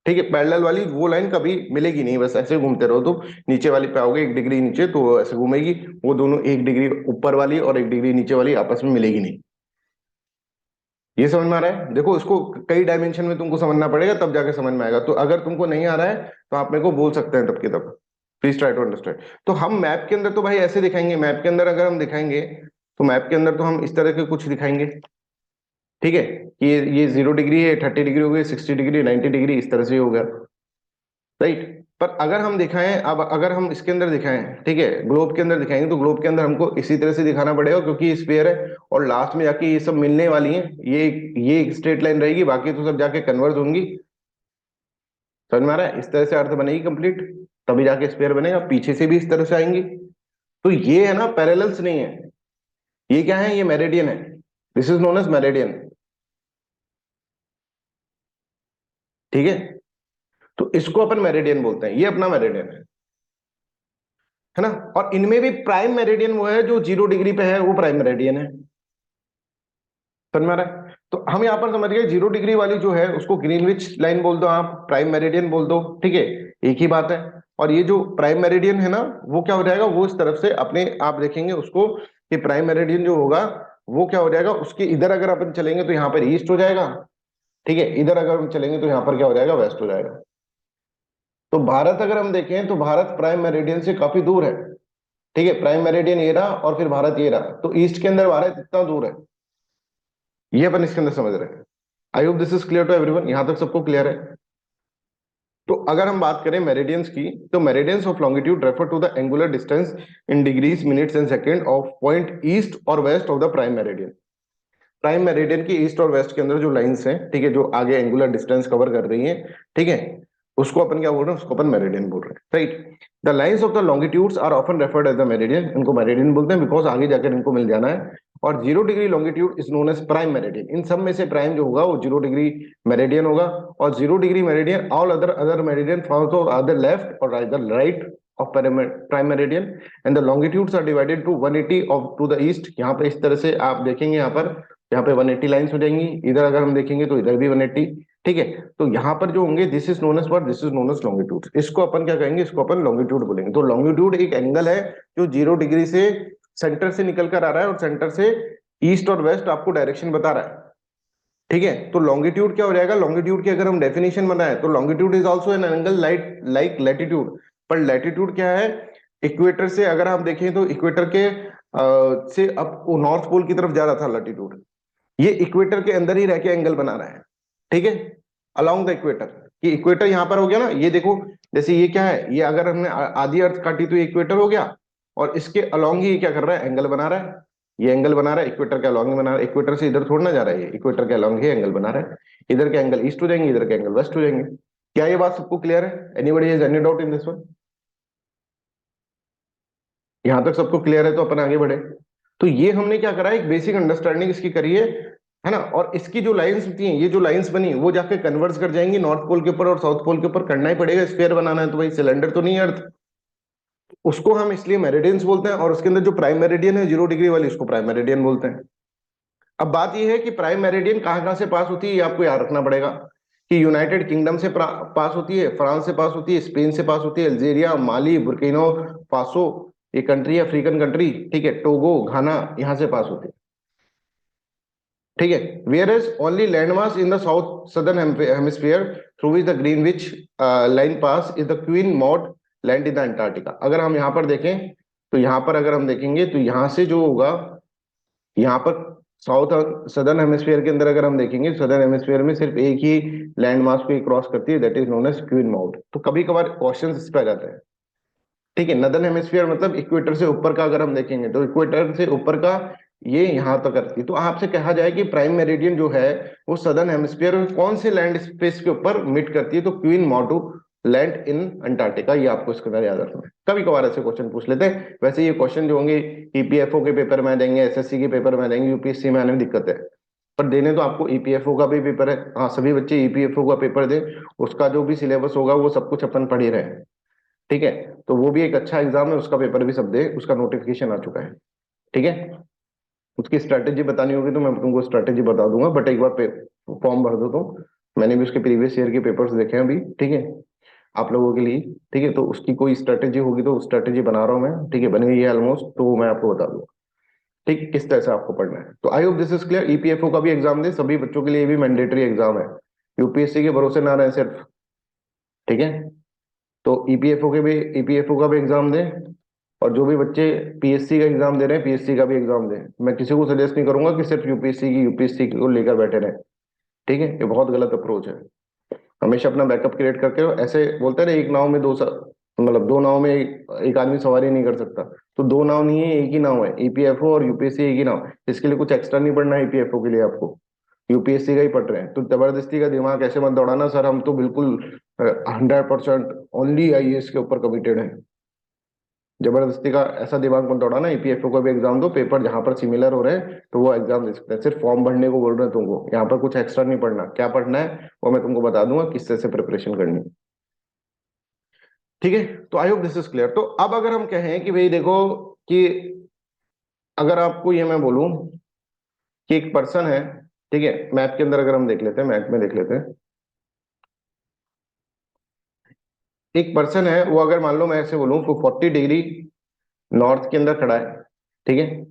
ठीक है। पैरेलल वाली वो लाइन कभी मिलेगी नहीं, बस ऐसे घूमते रहो तो नीचे वाली पे आओगे 1 डिग्री नीचे तो वो ऐसे घूमेगी, वो दोनों 1 डिग्री ऊपर वाली और 1 डिग्री नीचे वाली आपस में मिलेगी नहीं। ये समझ में आ रहा है? देखो इसको कई डायमेंशन में तुमको समझना पड़ेगा तब जाके समझ में आएगा। तो अगर तुमको नहीं आ रहा है तो आप मेरे को बोल सकते हैं तब के तब, प्लीज ट्राई टू अंडरस्टैंड। तो हम मैप के अंदर तो भाई ऐसे दिखाएंगे, मैप के अंदर अगर हम दिखाएंगे तो मैप के अंदर तो हम इस तरह के कुछ दिखाएंगे, ठीक है, कि ये 0 डिग्री है, 30 डिग्री हो गई, 60 डिग्री, 90 डिग्री, इस तरह से हो गया, राइट। पर अगर हम दिखाएं, अब अगर हम इसके अंदर दिखाएं, ठीक है, ग्लोब के अंदर दिखाएंगे तो ग्लोब के अंदर हमको इसी तरह से दिखाना पड़ेगा क्योंकि ये स्फीयर है और लास्ट में जाके ये सब मिलने वाली हैं, ये एक स्ट्रेट लाइन रहेगी, बाकी तो सब जाके कन्वर्ज होंगी। समझ में आ रहा है? इस तरह से अर्थ बनेगी कंप्लीट, तभी जाके स्फीयर बनेगा। पीछे से भी इस तरह से आएंगी। तो ये है ना, पैरेलल्स नहीं है, ये क्या है, ये मेरिडियन है, this is known as meridian, ठीक है। तो इसको अपन मेरिडियन बोलते हैं, ये अपना मेरिडियन है ना। और इनमें भी प्राइम मेरिडियन वो है जो 0 डिग्री पे है, वो प्राइम मेरिडियन है। समझ में आ रहा है? तो हम यहाँ पर समझ गए 0 डिग्री वाली जो है उसको ग्रीनविच लाइन बोल दो, आप प्राइम मेरिडियन बोल दो, ठीक है, एक ही बात है। और ये जो प्राइम मेरिडियन है ना, वो क्या हो जाएगा, वो इस तरफ से अपने आप देखेंगे उसको कि प्राइम मेरिडियन जो होगा वो क्या हो जाएगा, उसके इधर अगर अपन चलेंगे तो यहाँ पर ईस्ट हो जाएगा, ठीक है, इधर अगर हम चलेंगे तो यहाँ पर क्या हो जाएगा, वेस्ट हो जाएगा। तो भारत अगर हम देखें तो भारत प्राइम मेरिडियन से काफी दूर है, ठीक है, प्राइम मेरिडियन ये रहा और फिर भारत ये रहा, तो ईस्ट के अंदर भारत इतना दूर है, ये अपन इसके अंदर समझ रहे हैं। I hope this is clear to everyone, यहां तक सबको क्लियर है? तो अगर हम बात करें मेरिडियंस की, तो meridians of longitude refer to the angular distance in degrees, minutes and second of point east और west of the prime meridian. Prime meridian की ईस्ट और वेस्ट के अंदर जो लाइंस हैं, ठीक है, जो आगे एंगुलर डिस्टेंस कवर कर रही हैं, ठीक है, उसको अपन क्या बोल रहे हैं, उसको अपन मेरिडियन बोल रहे हैं, right. The lines of the longitudes are often referred as the meridian, इनको मेरिडियन बोलते हैं बिकॉज आगे जाकर इनको मिल जाना है। और 0 degree longitude is known as prime meridian, इन सब में से प्राइम जो होगा वो 0 डिग्री मेरिडियन होगा। और 0 degree meridian all other meridian follow other left और either right of prime meridian and the longitudes are divided to 180 of to the east। यहाँ पे इस तरह से आप देखेंगे, यहाँ पे 180 लाइंस हो जाएंगी, इधर अगर हम देखेंगे तो इधर भी 180, ठीक है। तो यहाँ पर जो होंगे this is known as what, this is known as longitude, इसको अपन क्या कहेंगे, इसको अपन लॉन्गिट्यूड बोलेंगे। तो लॉन्गिट्यूड एक एंगल है जो 0 डिग्री से सेंटर से निकल कर आ रहा है और सेंटर से ईस्ट और वेस्ट आपको डायरेक्शन बता रहा है, ठीक है। तो लॉन्गिट्यूड क्या हो जाएगा, लॉन्गिट्यूड की अगर हम डेफिनेशन बनाए तो longitude is also an angle like latitude. पर लैटिट्यूड क्या है, इक्वेटर से अगर हम देखें तो इक्वेटर के से अब नॉर्थ पोल की तरफ जा रहा था लैटिट्यूड, ये इक्वेटर के अंदर ही रह के एंगल बना रहा है, ठीक है, अलोंग द इक्वेटर। ये इक्वेटर यहाँ पर हो गया ना, ये देखो, जैसे ये क्या है, ये अगर हमने आधी अर्थ काटी तो ये इक्वेटर हो गया, और इसके अलोंग ही क्या कर रहा है, एंगल बना रहा है, ये एंगल बना रहा है, इक्वेटर के अलोंग बना रहा है, इक्वेटर से इधर थोड़ा ना जा रहा है, ये इक्वेटर के अलोंग ही एंगल बना रहा है। इधर के एंगल ईस्ट हो जाएंगे, इधर के एंगल वेस्ट हो जाएंगे। क्या ये बात सबको क्लियर है? Anybody has any doubt in this one? यहां तक सबको क्लियर है तो अपन आगे बढ़े। तो ये हमने क्या करा, एक बेसिक अंडरस्टैंडिंग इसकी करी है है ना। और इसकी जो लाइंस होती हैं, ये जो लाइंस बनी वो जाके कन्वर्ज कर जाएंगी नॉर्थ पोल के ऊपर और साउथ पोल के ऊपर। करना ही पड़ेगा, स्फीयर बनाना है तो भाई, सिलेंडर तो नहीं है अर्थ। उसको हम इसलिए मेरिडियंस बोलते हैं, और उसके अंदर जो प्राइम मेरिडियन है 0 डिग्री वाली, उसको प्राइम मेरिडियन बोलते हैं। अब बात यह है कि प्राइम मेरिडियन कहाँ से पास होती है, ये आपको याद रखना पड़ेगा कि यूनाइटेड किंगडम से पास होती है, फ्रांस से पास होती है, स्पेन से पास होती है, अल्जीरिया, माली, बुर्किना फासो, ये कंट्री अफ्रीकन कंट्री, ठीक है, टोगो, घाना, यहां से पास होती है, ठीक है। Where is only landmass in the south southern hemisphere through which the Greenwich line pass is the Queen Maud Land in the Antarctica. अगर हम यहाँ पर देखें तो यहाँ पर अगर हम देखेंगे तो यहाँ से जो होगा, यहाँ पर साउथ सदर्न हेमिस्फीयर के अंदर अगर हम देखेंगे, सदर्न हेमिस्फीयर में सिर्फ एक ही लैंड मास को क्रॉस करती है, that is known as Queen mouth. तो कभी कभार क्वेश्चन इस पे आ जाते हैं, ठीक है। नदर्न हेमिस्फीयर मतलब इक्वेटर से ऊपर का अगर हम देखेंगे तो इक्वेटर से ऊपर का ये यहां तक करती है। तो आपसे कहा जाए कि प्राइम मेरिडियन जो है वो सदर्न हेमिस्फीयर में कौन से लैंड स्पेस के ऊपर मिट करती है, तो क्वीन मॉडू लैंड इन अंटार्कटिका। ये आपको इसके अंदर याद रखना है। कभी कभार ऐसे क्वेश्चन पूछ लेते हैं। वैसे ये क्वेश्चन जो होंगे ईपीएफओ के पेपर में आ जाएंगे, एसएससी के पेपर में आ जाएंगे, यूपीएससी में आने में दिक्कत है, पर देने तो आपको ईपीएफओ का भी पेपर है। हाँ, सभी बच्चे ईपीएफओ का पेपर दें, उसका जो भी सिलेबस होगा वो सब कुछ अपन पढ़ ही रहे हैं, ठीक है। तो वो भी एक अच्छा एग्जाम है, उसका पेपर भी सब दे, उसका नोटिफिकेशन आ चुका है, ठीक है। उसकी स्ट्रैटेजी बतानी होगी तो मैं तुमको स्ट्रैटेजी बता दूंगा, बट एक बार फॉर्म भर दो तुम। मैंने भी उसके प्रीवियस ईयर के पेपर्स देखे हैं अभी, ठीक है, आप लोगों के लिए, ठीक है। तो उसकी कोई स्ट्रैटेजी होगी तो स्ट्रैटेजी बना रहा हूँ मैं, ठीक है, बन गई है ऑलमोस्ट, तो मैं आपको बता दूंगा, ठीक, किस तरह से आपको पढ़ना है। तो I hope this is clear. EPFO का भी एग्जाम दे, सभी बच्चों के लिए भी मैंडेटरी एग्जाम है, यूपीएससी के भरोसे ना रहे सिर्फ, ठीक है। तो ईपीएफओ का भी एग्जाम दें, और जो भी बच्चे पीएससी का एग्जाम दे रहे हैं पीएससी का भी एग्जाम दें। मैं किसी को सजेस्ट नहीं करूंगा कि सिर्फ यूपीएससी को लेकर बैठे रहें, ठीक है, ये बहुत गलत अप्रोच है। हमेशा अपना बैकअप क्रिएट करके रहो। ऐसे बोलते हैं ना, एक नाव में मतलब दो नाव में एक आदमी सवारी नहीं कर सकता, तो दो नाव नहीं है, एक ही नाव है, ईपीएफओ और यूपीएससी एक ही नाव। इसके लिए कुछ एक्स्ट्रा नहीं पढ़ना है ईपीएफओ के लिए, आपको यूपीएससी का ही पढ़ रहे हैं। तो जबरदस्ती का दिमाग ऐसे मत दौड़ाना, सर हम तो बिल्कुल 100% ओनली आईएएस के ऊपर कमिटेड है। जबरदस्ती का ऐसा दिमाग मत दौड़ाना। ईपीएफओ का भी एग्जाम दो, पेपर जहां पर सिमिलर हो रहे हैं तो वो एग्जाम दे सकते हैं। सिर्फ फॉर्म भरने को बोल रहे हैं तुमको, यहाँ पर कुछ एक्स्ट्रा नहीं पढ़ना। क्या पढ़ना है वो मैं तुमको बता दूंगा, किस तरह से प्रिपरेशन करनी है, ठीक है। तो I hope this is clear. तो अब अगर हम कहें कि भाई देखो, कि अगर आपको ये मैं बोलूं कि एक पर्सन है, ठीक है, मैप के अंदर अगर हम देख लेते हैं, मैप में देख लेते हैं, एक पर्सन है वो, अगर मान लो मैं ऐसे बोलूं तो 40 डिग्री नॉर्थ के अंदर खड़ा है, ठीक है,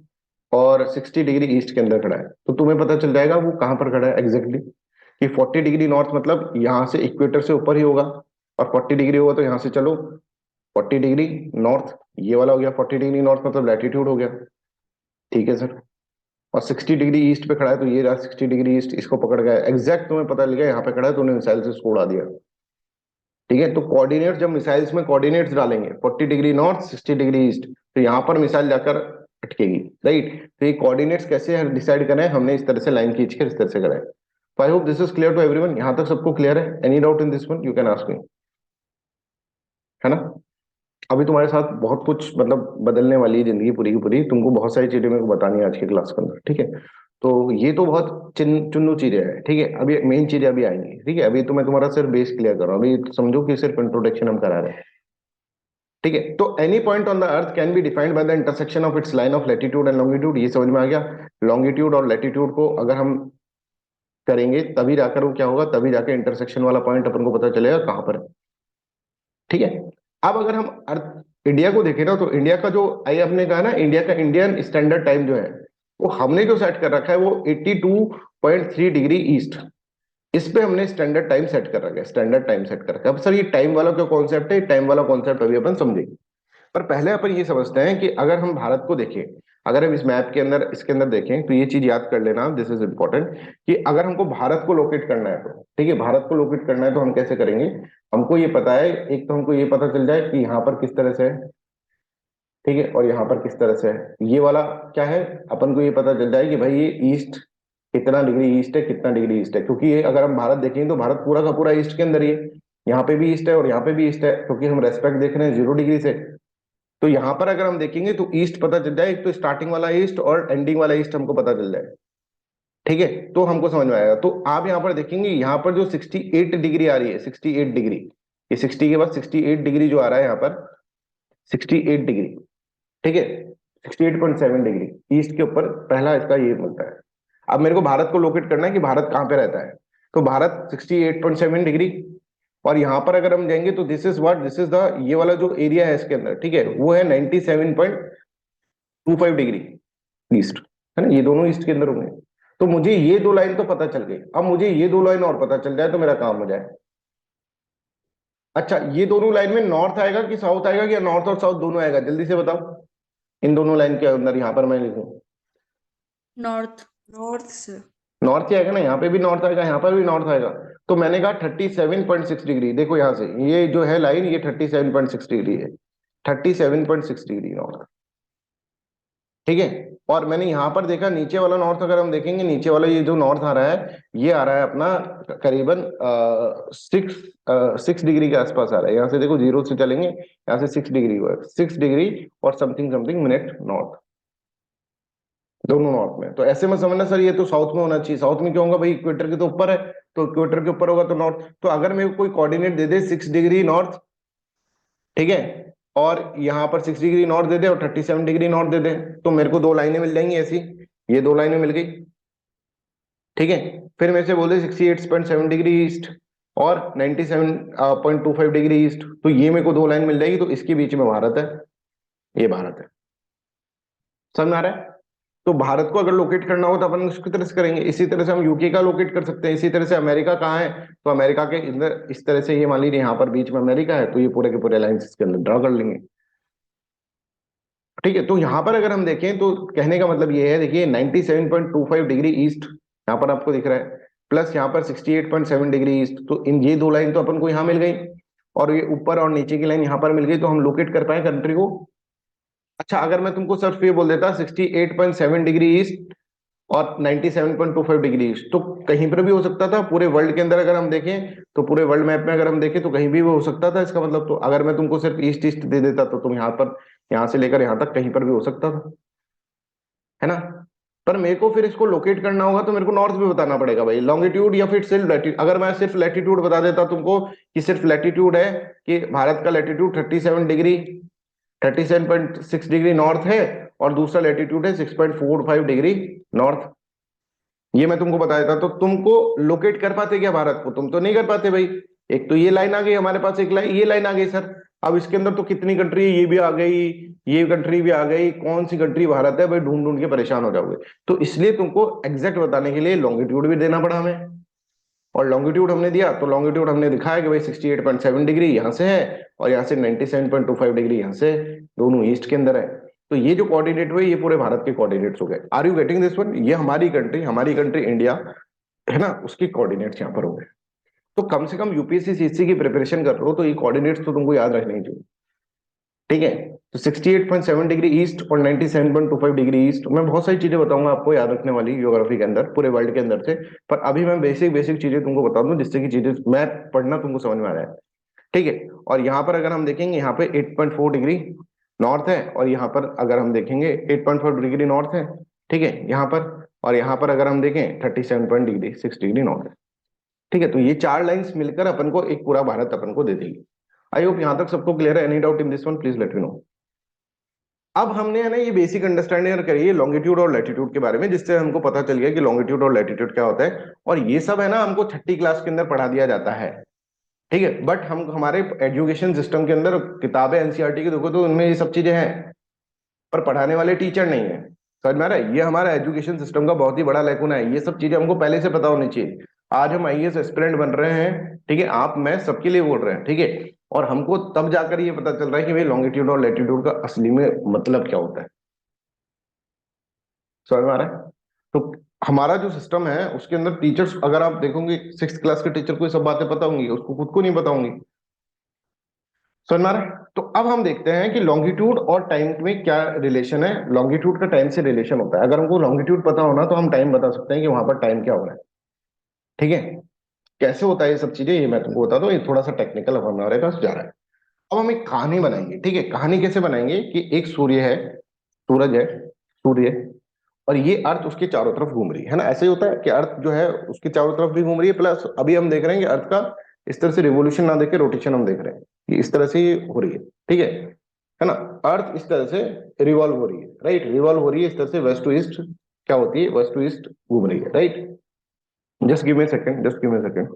और 60 डिग्री ईस्ट के अंदर खड़ा है, तो तुम्हें पता चल जाएगा वो कहां पर खड़ा है एग्जैक्टली। कि 40 डिग्री नॉर्थ मतलब यहां से इक्वेटर से ऊपर ही होगा, और 40 डिग्री होगा तो यहां से चलो 40 डिग्री नॉर्थ, ये वाला हो गया 40 डिग्री नॉर्थ मतलब लैटिट्यूड हो गया, ठीक है सर। और 60 डिग्री ईस्ट पे खड़ा है तो ये रहा 60 डिग्री ईस्ट, इसको पकड़ गया एग्जैक्ट, तुम्हें पता लग गया यहाँ पे खड़ा है, तो उन्हें मिसाइल से इसको उड़ा दिया, ठीक है। तो कोऑर्डिनेट, जब मिसाइल्स में कोऑर्डिनेट्स डालेंगे 40 डिग्री नॉर्थ 60 डिग्री ईस्ट, तो यहाँ पर मिसाइल जाकर अटकेगी, राइट। तो ये कोऑर्डिनेट्स कैसे डिसाइड करें, हमने इस तरह से लाइन खींच कर इस तरह से करा है। तो I hope this is clear to everyone. यहाँ तक सबको क्लियर है? Any doubt in this one you can ask me, है ना। अभी तुम्हारे साथ बहुत कुछ मतलब बदलने वाली है जिंदगी पूरी की पूरी, तुमको बहुत सारी चीजें मेरे को बतानी है आज की क्लास के अंदर, ठीक है। तो ये तो बहुत चुन्नू चीजें हैं, ठीक है। अभी मेन चीजें अभी आएंगी, ठीक है। अभी तो मैं तुम्हारा सिर्फ बेस क्लियर कर रहा हूँ, अभी समझो कि सिर्फ इंट्रोडक्शन हम करा रहे हैं, ठीक है। तो any point on the earth can be defined by the intersection of its line of latitude and longitude. ये समझ में आ गया। लॉन्गिट्यूड और लैटिट्यूड को अगर हम करेंगे तभी जाकर वो क्या होगा, तभी जाकर इंटरसेक्शन वाला पॉइंट अपन को पता चलेगा कहां पर है, ठीक है। अब अगर हम अर्थ इंडिया को देखें ना, तो इंडिया का जो आई आपने कहा ना, इंडिया का इंडियन स्टैंडर्ड टाइम जो है वो हमने जो सेट कर रखा है वो 82.3 डिग्री ईस्ट, इस पे हमने स्टैंडर्ड टाइम सेट कर रखा है, स्टैंडर्ड टाइम सेट कर रखा है। अब सर ये टाइम वाला क्या कॉन्सेप्ट है, टाइम वाला कॉन्सेप्ट अभी अपन समझेंगे, पर पहले अपन ये समझते हैं कि अगर हम भारत को देखें, अगर हम इस मैप के अंदर इसके अंदर देखें, तो ये चीज याद कर लेना, दिस इज इंपॉर्टेंट, कि अगर हमको भारत को लोकेट करना है तो, ठीक है, भारत को लोकेट करना है तो हम कैसे करेंगे। हमको ये पता है, एक तो हमको ये पता चल जाए कि यहाँ पर किस तरह से है, ठीक है, और यहाँ पर किस तरह से है। ये वाला क्या है, अपन को ये पता चल जाए कि भाई ये ईस्ट कितना डिग्री ईस्ट है, कितना डिग्री ईस्ट है, क्योंकि ये अगर हम भारत देखेंगे तो भारत पूरा का पूरा ईस्ट के अंदर ही है। यहाँ पे भी ईस्ट है और यहाँ पे भी ईस्ट है, क्योंकि हम रेस्पेक्ट देख रहे हैं 0 डिग्री से। तो यहाँ पर अगर हम देखेंगे तो ईस्ट पता चल जाए, एक तो स्टार्टिंग वाला ईस्ट और एंडिंग वाला ईस्ट हमको पता चल जाए, ठीक है, तो हमको समझ में आएगा। तो आप यहाँ पर देखेंगे, यहाँ पर जो 68 डिग्री आ रही है, 68 डिग्री, ये 60 के बाद 68 डिग्री जो आ रहा है यहाँ पर, 68 डिग्री, ठीक है, 68.7 डिग्री ईस्ट के ऊपर पहला इसका ये मिलता है। अब मेरे को भारत को लोकेट करना है कि भारत कहाँ पे रहता है, तो भारत 68.7 डिग्री, और यहाँ पर अगर हम जाएंगे तो this is what, this is the, ये वाला जो एरिया है इसके अंदर, ठीक है, वो है 97.25 डिग्री ईस्ट, है ना, ये दोनों ईस्ट के अंदर होंगे। तो मुझे ये दो लाइन तो पता चल गई, अब मुझे ये दो लाइन और पता चल जाए तो मेरा काम हो जाए। अच्छा, ये दोनों लाइन में नॉर्थ आएगा कि साउथ आएगा, कि नॉर्थ और साउथ दोनों आएगा, जल्दी से बताओ। इन दोनों लाइन के अंदर यहाँ पर मैं लिखूं, नॉर्थ। North sir. नॉर्थ ही आएगा ना, यहाँ पे भी नॉर्थ आएगा, यहाँ पर भी नॉर्थ आएगा। तो मैंने कहा 37.6 डिग्री, देखो यहाँ से ये जो है लाइन, ये 37.6 डिग्री है, 37.6 डिग्री नॉर्थ, ठीक है। और मैंने यहाँ पर देखा नीचे वाला नॉर्थ, अगर हम देखेंगे नीचे वाला ये जो नॉर्थ आ रहा है, ये आ रहा है अपना करीबन 6 डिग्री के आसपास आ रहा है। यहाँ से देखो, जीरो से चलेंगे, यहाँ से 6 डिग्री हुआ है, 6 डिग्री और समथिंग समथिंग मिनट नॉर्थ, दोनों नॉर्थ में। तो ऐसे में समझना सर ये तो साउथ में होना चाहिए, साउथ में क्यों होगा भाई, इक्वेटर के तो ऊपर है, तो इक्वेटर के ऊपर होगा तो नॉर्थ। तो अगर मेरे को कोई कोऑर्डिनेट दे दे 6 डिग्री नॉर्थ, ठीक है, और यहाँ पर 6 डिग्री नॉर्थ दे दे और 37 डिग्री नॉर्थ दे दे, तो मेरे को दो लाइनें मिल जाएंगी ऐसी, ये दो लाइनें मिल गई, ठीक है। फिर मेरे से बोले 68.7 डिग्री ईस्ट और 97.25 डिग्री ईस्ट, तो ये मेरे को दो लाइन मिल जाएगी, तो इसके बीच में भारत है, ये भारत है, समझ में आ रहा है। तो भारत को अगर लोकेट करना हो तो अपन उसकी तरह से करेंगे, इसी तरह से हम यूके का लोकेट कर सकते हैं, इसी तरह से अमेरिका कहाँ है, तो अमेरिका के इधर इस तरह से, ये मान लीजिए यहाँ पर बीच में अमेरिका है, तो ये पूरे के पूरे लाइन्स इसके अंदर ड्रॉ कर लेंगे, ठीक है। तो यहाँ पर अगर हम देखें तो कहने का मतलब ये है, देखिए 97.25 डिग्री ईस्ट यहाँ पर आपको दिख रहा है, प्लस यहाँ पर 68.7 डिग्री ईस्ट, तो इन ये दो लाइन तो अपन को यहाँ मिल गई, और ये ऊपर और नीचे की लाइन यहाँ पर मिल गई, तो हम लोकेट कर पाए कंट्री को। अच्छा, अगर मैं तुमको सिर्फ ये बोल देता 68.7 डिग्री ईस्ट और 97.25 डिग्री ईस्ट, तो कहीं पर भी हो सकता था पूरे वर्ल्ड के अंदर, अगर हम देखें तो पूरे वर्ल्ड मैप में अगर हम देखें तो कहीं भी वो हो सकता था, इसका मतलब। तो अगर मैं तुमको सिर्फ ईस्ट ईस्ट दे देता तो तुम यहाँ पर, यहाँ से लेकर यहाँ तक कहीं पर भी हो सकता था, है ना। पर मेरे को फिर इसको लोकेट करना होगा तो मेरे को नॉर्थ भी बताना पड़ेगा भाई, लॉन्गिट्यूड या फिर सिर्फ लैटिट्यूड। अगर मैं सिर्फ लैटिट्यूड बता देता तुमको कि सिर्फ लैटिट्यूड है कि भारत का लैटिट्यूड 37 डिग्री 37.6 डिग्री नॉर्थ है, और दूसरा लैटिट्यूड है 6.45 डिग्री नॉर्थ, ये मैं तुमको बता देता तो तुमको लोकेट कर पाते क्या भारत को, तुम तो नहीं कर पाते भाई। एक तो ये लाइन आ गई हमारे पास, एक लाइन ये लाइन आ गई सर। अब इसके अंदर तो कितनी कंट्री है, ये भी आ गई, ये कंट्री भी आ गई, कौन सी कंट्री भारत है भाई, ढूंढ ढूंढ के परेशान हो जाओगे। तो इसलिए तुमको एग्जैक्ट बताने के लिए लॉन्गिट्यूड भी देना पड़ा हमें, और लॉन्गिट्यूड हमने दिया तो लॉन्गिट्यूड हमने दिखाया कि भाई 68.7 डिग्री यहाँ से है, और यहाँ से 97.25 डिग्री यहाँ से, दोनों ईस्ट के अंदर है। तो ये जो कोऑर्डिनेट हुए ये पूरे भारत के कोऑर्डिनेट्स हो गए। Are you getting this one, ये हमारी कंट्री इंडिया है ना, उसकी कोऑर्डिनेट्स यहाँ पर हो गए। तो कम से कम यूपीएससी सीएससी की प्रिपरेशन कर रहे हो तो ये कोऑर्डिनेट्स तो तुमको याद रखने चाहिए, ठीक है। तो 68.7 डिग्री ईस्ट और 97.25 डिग्री ईस्ट, मैं बहुत सारी चीजें बताऊंगा आपको याद रखने वाली ज्योग्राफी के अंदर, पूरे वर्ल्ड के अंदर से। पर अभी मैं बेसिक बेसिक चीजें तुमको बता दूं जिससे कि चीजें मैं पढ़ना तुमको समझ में आ रहा है, ठीक है। और यहाँ पर अगर हम देखेंगे, यहाँ पे 8.4 डिग्री नॉर्थ है, और यहाँ पर अगर हम देखेंगे 8.4 डिग्री नॉर्थ है, ठीक है, यहाँ पर। और यहाँ पर अगर हम देखें 37.6 डिग्री नॉर्थ है, ठीक है। तो ये चार लाइंस मिलकर अपन को एक पूरा भारत अपन को दे देगी। आई होप यहाँ तक सबको क्लियर है, any doubt in this one please let me know. अब हमने है ना ये बेसिक अंडरस्टैंडिंग करी है लॉन्गिट्यूड और लैटिट्यूड के बारे में, जिससे हमको पता चल गया कि लॉन्गिट्यूड और लैटिट्यूड क्या होता है, और ये सब है ना हमको 30 क्लास के अंदर पढ़ा दिया जाता है, ठीक है। बट हम हमारे एजुकेशन सिस्टम के अंदर किताबें एनसीईआरटी की देखो तो उनमें ये सब चीजें हैं, पर पढ़ाने वाले टीचर नहीं है, समझ में आ रहा है। ये हमारा एजुकेशन सिस्टम का बहुत ही बड़ा लैकुना है, ये सब चीजें हमको पहले से पता होनी चाहिए। आज हम आईएएस एस्पिरेंट बन रहे हैं, ठीक है, आप मैं सबके लिए बोल रहे हैं, ठीक है। और हमको तब जाकर ये पता चल रहा है कि भाई लॉन्गिट्यूड और लैटिट्यूड का असली में मतलब क्या होता है, समझ में आ रहा है। तो हमारा जो सिस्टम है उसके अंदर टीचर्स, अगर आप देखोगे 6th क्लास के टीचर को ये सब बातें पता होंगी, उसको खुद को नहीं पता होंगी, समझ में आ रहा है। तो अब हम देखते हैं कि लॉन्गिट्यूड और टाइम में क्या रिलेशन है। लॉन्गिट्यूड का टाइम से रिलेशन होता है, अगर हमको लॉन्गिट्यूड पता होना तो हम टाइम बता सकते हैं कि वहां पर टाइम क्या हो रहा है, ठीक है। कैसे होता है ये सब चीजें, ये मैं तुमको बता दूं, ये थोड़ा सा टेक्निकल अब हमारे पास जा रहा है। अब हम एक कहानी बनाएंगे, ठीक है। कहानी कैसे बनाएंगे कि एक सूर्य है, सूरज है, सूर्य, और ये अर्थ उसके चारों तरफ घूम रही है ना। ऐसे ही होता है कि अर्थ जो है उसके चारों तरफ भी घूम रही है, प्लस अभी हम देख रहे हैं कि अर्थ का इस तरह से रिवोल्यूशन ना देखे रोटेशन हम देख रहे हैं कि इस तरह से ये हो रही है, ठीक है ना। अर्थ इस तरह से रिवॉल्व हो रही है, राइट, रिवॉल्व हो रही है इस तरह से, वेस्ट टू ईस्ट क्या होती है, वेस्ट टू ईस्ट घूम रही है, right. Just give me second, just give me second.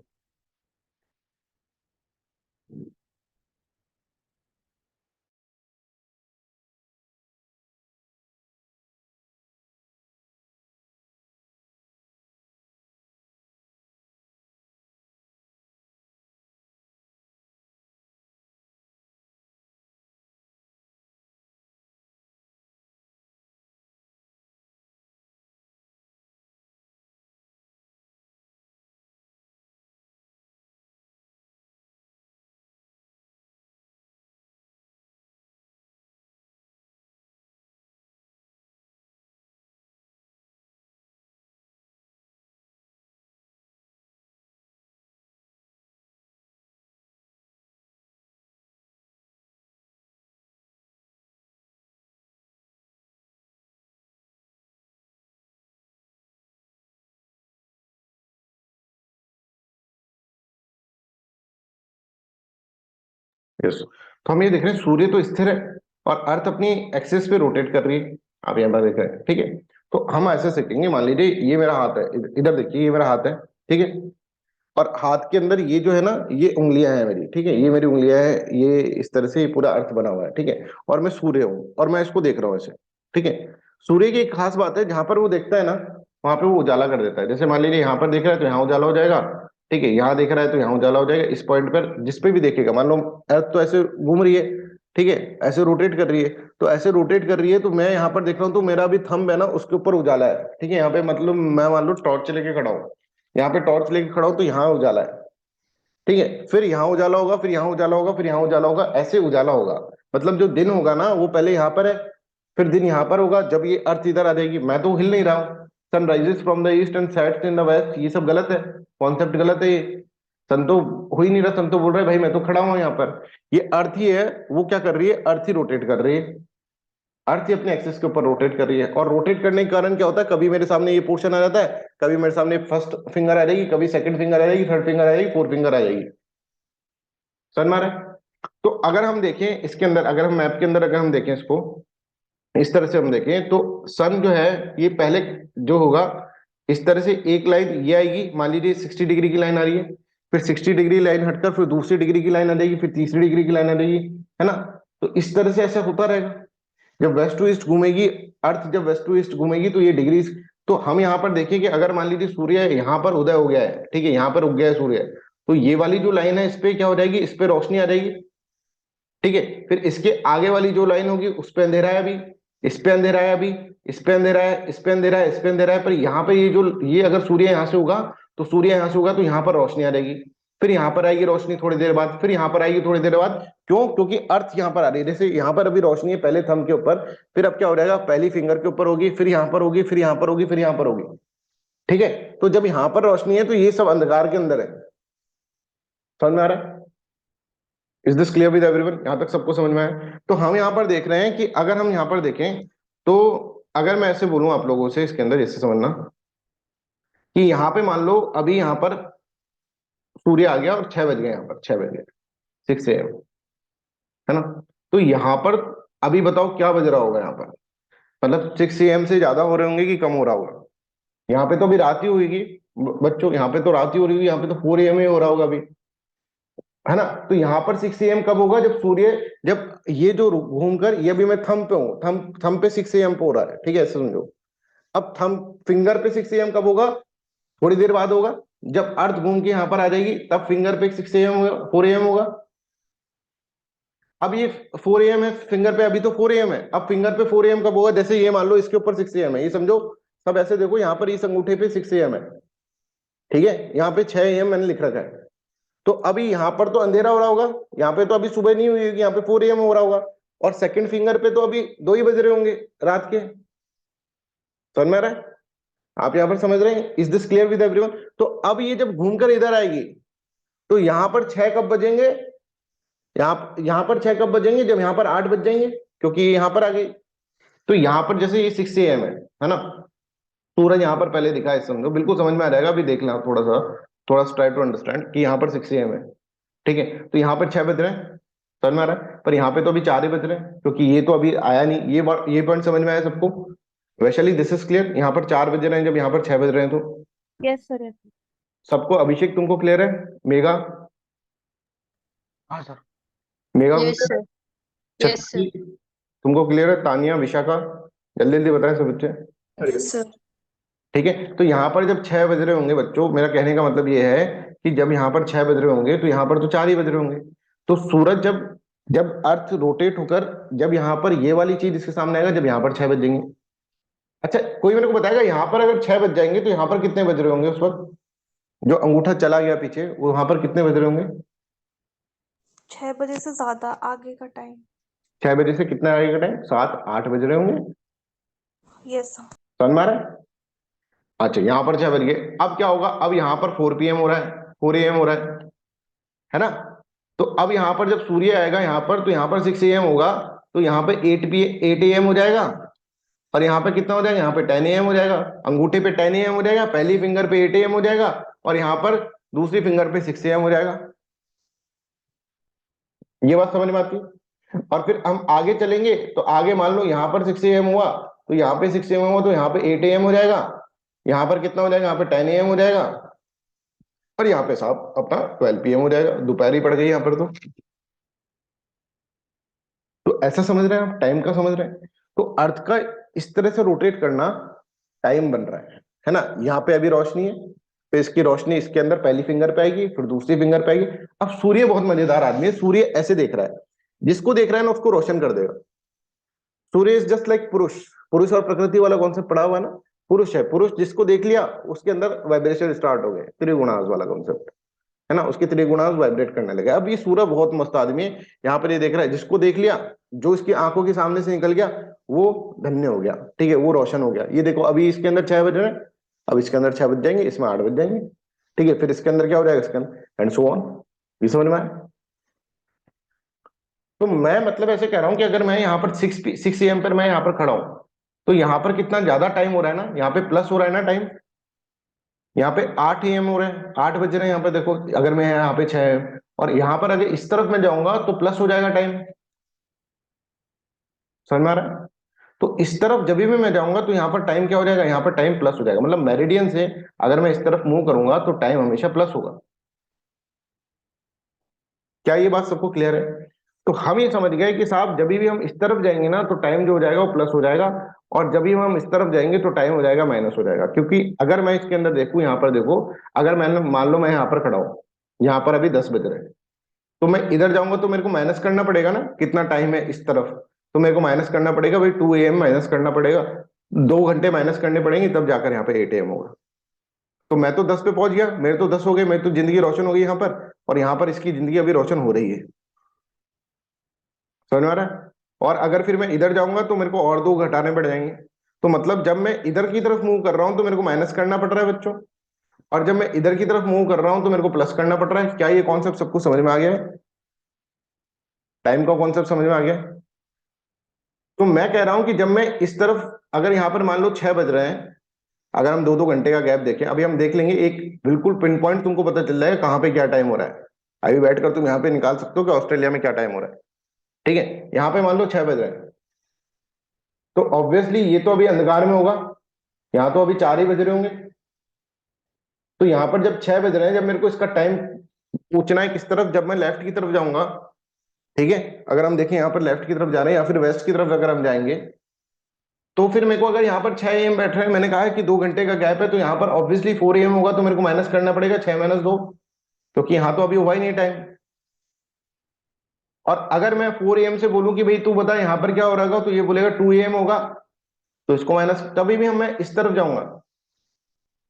Yes, तो हम ये देख रहे हैं सूर्य तो स्थिर है और अर्थ अपनी एक्सिस पे रोटेट कर रही है, आप यहाँ पर देख रहे हैं, ठीक है। तो हम ऐसे सीखेंगे, मान लीजिए ये मेरा हाथ है, इधर देखिए ये मेरा हाथ है, ठीक है। और हाथ के अंदर ये जो है ना, ये उंगलियां हैं मेरी, ठीक है, ये मेरी उंगलियां हैं, ये इस तरह से ये पूरा अर्थ बना हुआ है, ठीक है। और मैं सूर्य हूँ और मैं इसको देख रहा हूँ ऐसे, ठीक है। सूर्य की एक खास बात है, जहां पर वो देखता है ना वहां पे वो उजाला कर देता है। जैसे मान लीजिए यहाँ पर देख रहा है तो यहाँ उजाला हो जाएगा, ठीक है, यहाँ देख रहा है तो यहाँ उजाला हो जाएगा। इस पॉइंट पर जिस पे भी देखेगा, मान लो अर्थ तो ऐसे घूम रही है, ठीक है, ऐसे रोटेट कर रही है, तो ऐसे रोटेट कर रही है तो मैं यहाँ पर देख रहा हूँ तो मेरा भी थंब है ना उसके ऊपर उजाला है, ठीक है। यहाँ पे मतलब मैं मान लो टॉर्च लेके खड़ा हूँ, यहाँ पे टॉर्च लेके खड़ा हूँ तो यहाँ उजाला है, ठीक है। फिर यहाँ उजाला होगा, फिर यहाँ उजाला होगा, फिर यहाँ उजाला होगा, ऐसे उजाला होगा। मतलब जो दिन होगा ना वो पहले यहाँ पर है, फिर दिन यहाँ पर होगा। जब ये अर्थ इधर आ जाएगी, मैं तो हिल नहीं रहा हूँ, sun rises from the east and sets in the west, ये सब गलत है, कॉन्सेप्ट गलत है ये। सन तो हो ही नहीं रहा, सन तो बोल रहा है भाई मैं तो खड़ा हूँ यहाँ पर। ये अर्थ ही है, वो क्या कर रही है, अर्थ ही रोटेट कर रही है, अर्थ ही अपने एक्सिस के ऊपर रोटेट कर रही है। और रोटेट करने के कारण क्या होता है, कभी मेरे सामने ये पोर्शन आ जाता है, कभी मेरे सामने फर्स्ट फिंगर आ जाएगी, कभी सेकंड फिंगर आ जाएगी, थर्ड फिंगर आ जाएगी, फोर्थ फिंगर आ जाएगी, समझ में आ रहा है। तो अगर हम देखें इसके अंदर, अगर हम मैप के अंदर अगर हम देखें इसको इस तरह से हम देखें तो सन जो है ये पहले जो होगा इस तरह से एक लाइन ये आएगी, मान लीजिए 60 डिग्री की लाइन आ रही है, फिर 60 डिग्री लाइन हटकर फिर दूसरी डिग्री की लाइन आ जाएगी, फिर तीसरी डिग्री की लाइन आ जाएगी, है ना। तो इस तरह से ऐसा होता रहेगा। जब वेस्ट टू ईस्ट घूमेगी अर्थ, जब वेस्ट टू ईस्ट घूमेगी तो ये डिग्री, तो हम यहाँ पर देखें कि अगर मान लीजिए सूर्य यहाँ पर उदय हो गया है, ठीक है, यहाँ पर उग गया है सूर्य, तो ये वाली जो लाइन है इस पे क्या हो जाएगी, इस पे रोशनी आ जाएगी, ठीक है। फिर इसके आगे वाली जो लाइन होगी उस पे अंधेरा है अभी, इस पे अंधेरा है अभी, इस पे अंधेरा है, इस पे अंधेरा है, इस पे अंधेरा है। पर यहाँ पे ये जो ये अगर सूर्य यहाँ से होगा तो सूर्य यहाँ से होगा तो यहाँ पर रोशनी आ जाएगी, फिर यहाँ पर आएगी रोशनी थोड़ी देर बाद, फिर यहाँ पर आएगी थोड़ी देर बाद। क्यों, क्योंकि अर्थ यहाँ पर आ रही है। जैसे यहाँ पर अभी रोशनी है पहले थंब के ऊपर, फिर अब क्या हो जाएगा, पहली फिंगर के ऊपर होगी, फिर यहाँ पर होगी, फिर यहाँ पर होगी, फिर यहाँ पर होगी, ठीक है। तो जब यहाँ पर रोशनी है तो ये सब अंधकार के अंदर है, समझ में आ रहा है। Is this clear with everyone, यहां तक सबको समझ में आया। तो हम यहाँ पर देख रहे हैं कि अगर हम यहाँ पर देखें तो अगर मैं ऐसे बोलूं आप लोगों से इसके अंदर जैसे समझना कि यहाँ पे मान लो अभी यहाँ पर सूर्य आ गया और 6 बज गए, यहाँ पर 6 बज गए, 6 AM, है ना। तो यहाँ पर अभी बताओ क्या बज रहा होगा यहाँ पर, मतलब 6 AM से ज्यादा हो रहे होंगे कि कम हो रहा होगा। यहाँ पे तो अभी रात ही होगी बच्चों, यहाँ पे तो रात ही हो रही होगी, यहाँ पे तो 4 AM ही हो रहा होगा अभी, है ना। तो यहाँ पर 6 AM कब होगा, जब सूर्य, जब ये जो घूमकर, ये भी मैं थंब पे हूँ, थंब पे 6 AM पे हो रहा है, ठीक है, ऐसे समझो। अब थंब फिंगर पे 6 AM कब होगा, थोड़ी देर बाद होगा, जब अर्थ घूम के यहाँ पर आ जाएगी तब फिंगर पे 6 AM होगा, 4 AM होगा। अब ये 4 AM है फिंगर पे, अभी तो 4 AM है, अब फिंगर पे 4 AM कब होगा, जैसे ये मान लो इसके ऊपर 6 AM है, ये समझो सब ऐसे देखो, यहाँ पर इस अंगूठे पे 6 AM है, ठीक है, यहाँ पे 6 AM मैंने लिख रखा है। तो अभी यहाँ पर तो अंधेरा हो रहा होगा, यहाँ पे तो अभी सुबह नहीं हुई होगी, यहाँ पे 4 AM हो रहा होगा, और सेकंड फिंगर पे तो अभी 2 ही बज रहे होंगे रात के, समझ में आ रहा है, आप यहाँ पर समझ रहे हैं। Is this clear with everyone. तो अब ये जब घूमकर इधर आएगी तो यहाँ पर 6 कब बजेंगे, यहाँ पर 6 कब बजेंगे, जब यहाँ पर 8 बज जाएंगे, क्योंकि ये यहाँ पर आ गई। तो यहाँ पर जैसे ये 6 AM है ना, सूरज यहाँ पर पहले दिखा है, समझो, बिल्कुल समझ में आ जाएगा, अभी देख लें आप थोड़ा सा ट्राई टू अंडरस्टैंड कि यहाँ पर 6 AM है, ठीक है, तो यहाँ पर 6 बज रहे हैं, समझ में आ रहा है, पर यहाँ पे तो अभी 4 ही बज रहे हैं, क्योंकि ये तो अभी आया नहीं, ये पॉइंट समझ में आया सबको? वैशाली दिस इज क्लियर, यहाँ पर 4 बज रहे हैं जब यहाँ पर 6 बज रहे हैं तो यस सर। सबको? अभिषेक तुमको क्लियर है? मेघा? हाँ सर। मेघा को यस clear है? सर। यस छत्ती तुमको क्लियर है? तानिया, विशाखा, जल्दी जल्दी बताएं सब बच्चे। Yes sir. ठीक है, तो यहाँ पर जब 6 बज रहे होंगे बच्चों, मेरा कहने का मतलब ये है कि जब यहाँ पर 6 बज रहे होंगे तो यहाँ पर तो 4 ही बज रहे होंगे, तो सूरज जब जब अर्थ रोटेट होकर जब यहाँ पर ये वाली चीज इसके सामने आएगा, जब यहाँ पर 6 बज जाएंगे। अच्छा, कोई मेरे को बताएगा यहाँ पर अगर 6 बज जाएंगे तो यहाँ पर कितने बज रहे होंगे उस वक्त? जो अंगूठा चला गया पीछे, वो वहां पर कितने बज रहे होंगे? 6 बजे से ज्यादा आगे का टाइम। 6 बजे से कितना आगे का टाइम? 7-8 बज रहे होंगे, यस सर। समझ में आ रहा है? अच्छा, यहाँ पर 6 बज गए, अब क्या होगा? अब यहाँ पर 4 PM हो रहा है, 4 AM हो रहा है ना? तो अब यहाँ पर जब सूर्य आएगा यहाँ पर, तो यहाँ पर 6 AM होगा, तो यहाँ पे 8 AM हो जाएगा, और यहाँ पे कितना हो जाएगा? यहाँ पे 10 AM हो जाएगा, अंगूठे पे 10 AM हो जाएगा, पहली फिंगर पे 8 AM हो जाएगा, और यहाँ पर दूसरी फिंगर पे 6 AM हो जाएगा। ये बात समझ में आती है? और फिर हम आगे चलेंगे तो आगे मान लो यहाँ पर 6 AM हुआ, तो यहाँ पे 6 AM हुआ, तो यहाँ पे 8 AM हो जाएगा, यहाँ पर कितना हो जाएगा? यहाँ पे 10 AM हो जाएगा, और यहाँ पे साहब अपना 12 PM हो जाएगा, दोपहर ही पड़ गई यहाँ पर तो ऐसा समझ रहे हैं आप? टाइम का समझ रहे हैं? तो अर्थ का इस तरह से रोटेट करना टाइम बन रहा है ना? यहाँ पे अभी रोशनी है, तो इसकी रोशनी इसके अंदर पहली फिंगर पे आएगी, फिर दूसरी फिंगर पे आएगी। अब सूर्य बहुत मजेदार आदमी है, सूर्य ऐसे देख रहा है, जिसको देख रहा है ना उसको रोशन कर देगा। सूर्य इज जस्ट लाइक पुरुष, पुरुष और प्रकृति वाला कॉन्सेप्ट पढ़ा हुआ है ना? पुरुष है, पुरुष जिसको देख लिया उसके अंदर वाइब्रेशन स्टार्ट हो गए, त्रिगुणास वाला कॉन्सेप्ट है ना, उसके त्रिगुणास वाइब्रेट करने लगे। अब ये सूर्य बहुत मस्त आदमी है, यहाँ पर ये देख रहा है, जिसको देख लिया, जो इसकी आंखों के सामने से निकल गया, वो धन्य हो गया, ठीक है, वो रोशन हो गया। ये देखो अभी इसके अंदर 6 बज रहे हैं, अब इसके अंदर 6 बज जाएंगे, इसमें 8 बज जाएंगे, ठीक है, फिर इसके अंदर क्या हो जाएगा? इसके अंदर एंड सो ऑन। ये समझ में आया? तो मैं मतलब ऐसे कह रहा हूं कि अगर मैं यहाँ पर 6 AM पर मैं यहाँ पर खड़ा हूं, तो यहाँ पर कितना ज्यादा टाइम हो रहा है ना, यहाँ पे प्लस हो रहा है ना टाइम, यहाँ पे 8 AM हो रहे हैं, 8 बज रहे हैं यहाँ पे देखो, अगर मैं यहाँ पे 6 है, और यहाँ पर अगर इस तरफ मैं जाऊंगा तो प्लस हो जाएगा टाइम, समझ में आ रहा है? तो इस तरफ जब भी मैं जाऊंगा तो यहाँ पर टाइम क्या हो जाएगा? यहाँ पर टाइम प्लस हो जाएगा, मतलब मेरिडियन से अगर मैं इस तरफ मूव करूंगा तो टाइम हमेशा प्लस होगा। क्या ये बात सबको क्लियर है? तो हम ये समझ गए कि साहब जब भी हम इस तरफ जाएंगे ना तो टाइम जो हो जाएगा वो प्लस हो जाएगा, और जब भी हम इस तरफ जाएंगे तो टाइम हो जाएगा माइनस हो जाएगा। क्योंकि अगर मैं इसके अंदर देखूं, यहाँ पर देखो, अगर मैंने मान लो मैं यहाँ पर खड़ा हूं, यहाँ पर अभी 10 बज रहे हैं, तो मैं इधर जाऊंगा तो मेरे को माइनस करना पड़ेगा ना, कितना टाइम है इस तरफ, तो मेरे को माइनस करना पड़ेगा भाई, 2 AM माइनस करना पड़ेगा, 2 घंटे माइनस करने पड़ेंगे, तब जाकर यहाँ पे 8 AM होगा। तो मैं तो 10 पे पहुंच गया, मेरे तो 10 हो गए, मेरी तो जिंदगी रोशन हो गई यहाँ पर, और यहाँ पर इसकी जिंदगी अभी रोशन हो रही है, समझ में आ रहा है? और अगर फिर मैं इधर जाऊंगा तो मेरे को और 2 घटाने पड़ जाएंगे, तो मतलब जब मैं इधर की तरफ मूव कर रहा हूं तो मेरे को माइनस करना पड़ रहा है बच्चों, और जब मैं इधर की तरफ मूव कर रहा हूं तो मेरे को प्लस करना पड़ रहा है। क्या ये कॉन्सेप्ट सबको समझ में आ गया है? टाइम का कॉन्सेप्ट समझ में आ गया? तो मैं कह रहा हूं कि जब मैं इस तरफ, अगर यहाँ पर मान लो 6 बज रहे हैं, अगर हम 2-2 घंटे का गैप देखें, अभी हम देख लेंगे, एक बिल्कुल पिन पॉइंट तुमको पता चल जाएगा कहाँ पे क्या टाइम हो रहा है। अभी बैठ कर तुम यहाँ पे निकाल सकते हो कि ऑस्ट्रेलिया में क्या टाइम हो रहा है, ठीक है? यहाँ पे मान लो 6 बज रहे हैं, तो ऑब्वियसली ये तो अभी अंधकार में होगा, यहाँ तो अभी 4 ही बज रहे होंगे, तो यहाँ पर जब 6 बज रहे हैं, जब मेरे को इसका टाइम पूछना है किस तरफ, जब मैं लेफ्ट की तरफ जाऊंगा, ठीक है, अगर हम देखें यहाँ पर लेफ्ट की तरफ जा रहे हैं या फिर वेस्ट की तरफ अगर हम जाएंगे, तो फिर मेरे को अगर यहाँ पर 6 AM बैठ रहे हैं, मैंने कहा है कि 2 घंटे का गैप है, तो यहाँ पर ऑब्वियसली 4 AM होगा, तो मेरे को माइनस करना पड़ेगा 6 - 2, क्योंकि यहाँ तो अभी हुआ ही नहीं टाइम। और अगर मैं 4 AM से बोलूं कि भाई तू बता यहाँ पर क्या हो रहा होगा, तो ये बोलेगा 2 AM होगा, तो इसको माइनस, तभी भी हम मैं इस तरफ जाऊंगा।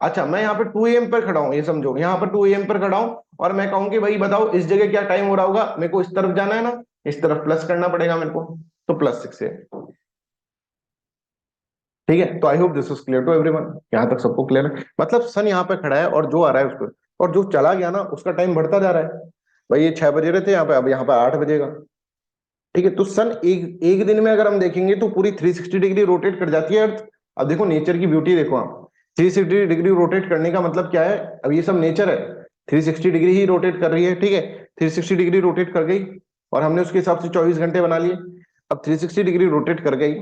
अच्छा, मैं यहाँ पर 2 AM पर खड़ा हूँ, ये समझो, यहाँ पर 2 AM पर खड़ा हूँ, और मैं कहूँ कि भाई बताओ इस जगह क्या टाइम हो रहा होगा, मेरे को इस तरफ जाना है ना, इस तरफ प्लस करना पड़ेगा मेरे को, तो +6 है, ठीक है? तो I hope this is clear to everyone, यहाँ तक सबको क्लियर है? मतलब सन यहाँ पे खड़ा है और जो आ रहा है उसको, और जो चला गया ना उसका टाइम बढ़ता जा रहा है। भाई ये 6 बजे रहे थे यहाँ पे, अब यहाँ पे 8 बजेगा, ठीक है? तो सन एक एक दिन में अगर हम देखेंगे तो पूरी 360 डिग्री रोटेट कर जाती है अर्थ। अब देखो नेचर की ब्यूटी देखो आप, 360 डिग्री रोटेट करने का मतलब क्या है? अब ये सब नेचर है, 360 डिग्री ही रोटेट कर रही है, ठीक है। 360 डिग्री रोटेट कर गई और हमने उसके हिसाब से 24 घंटे बना लिए। अब 360 डिग्री रोटेट कर गई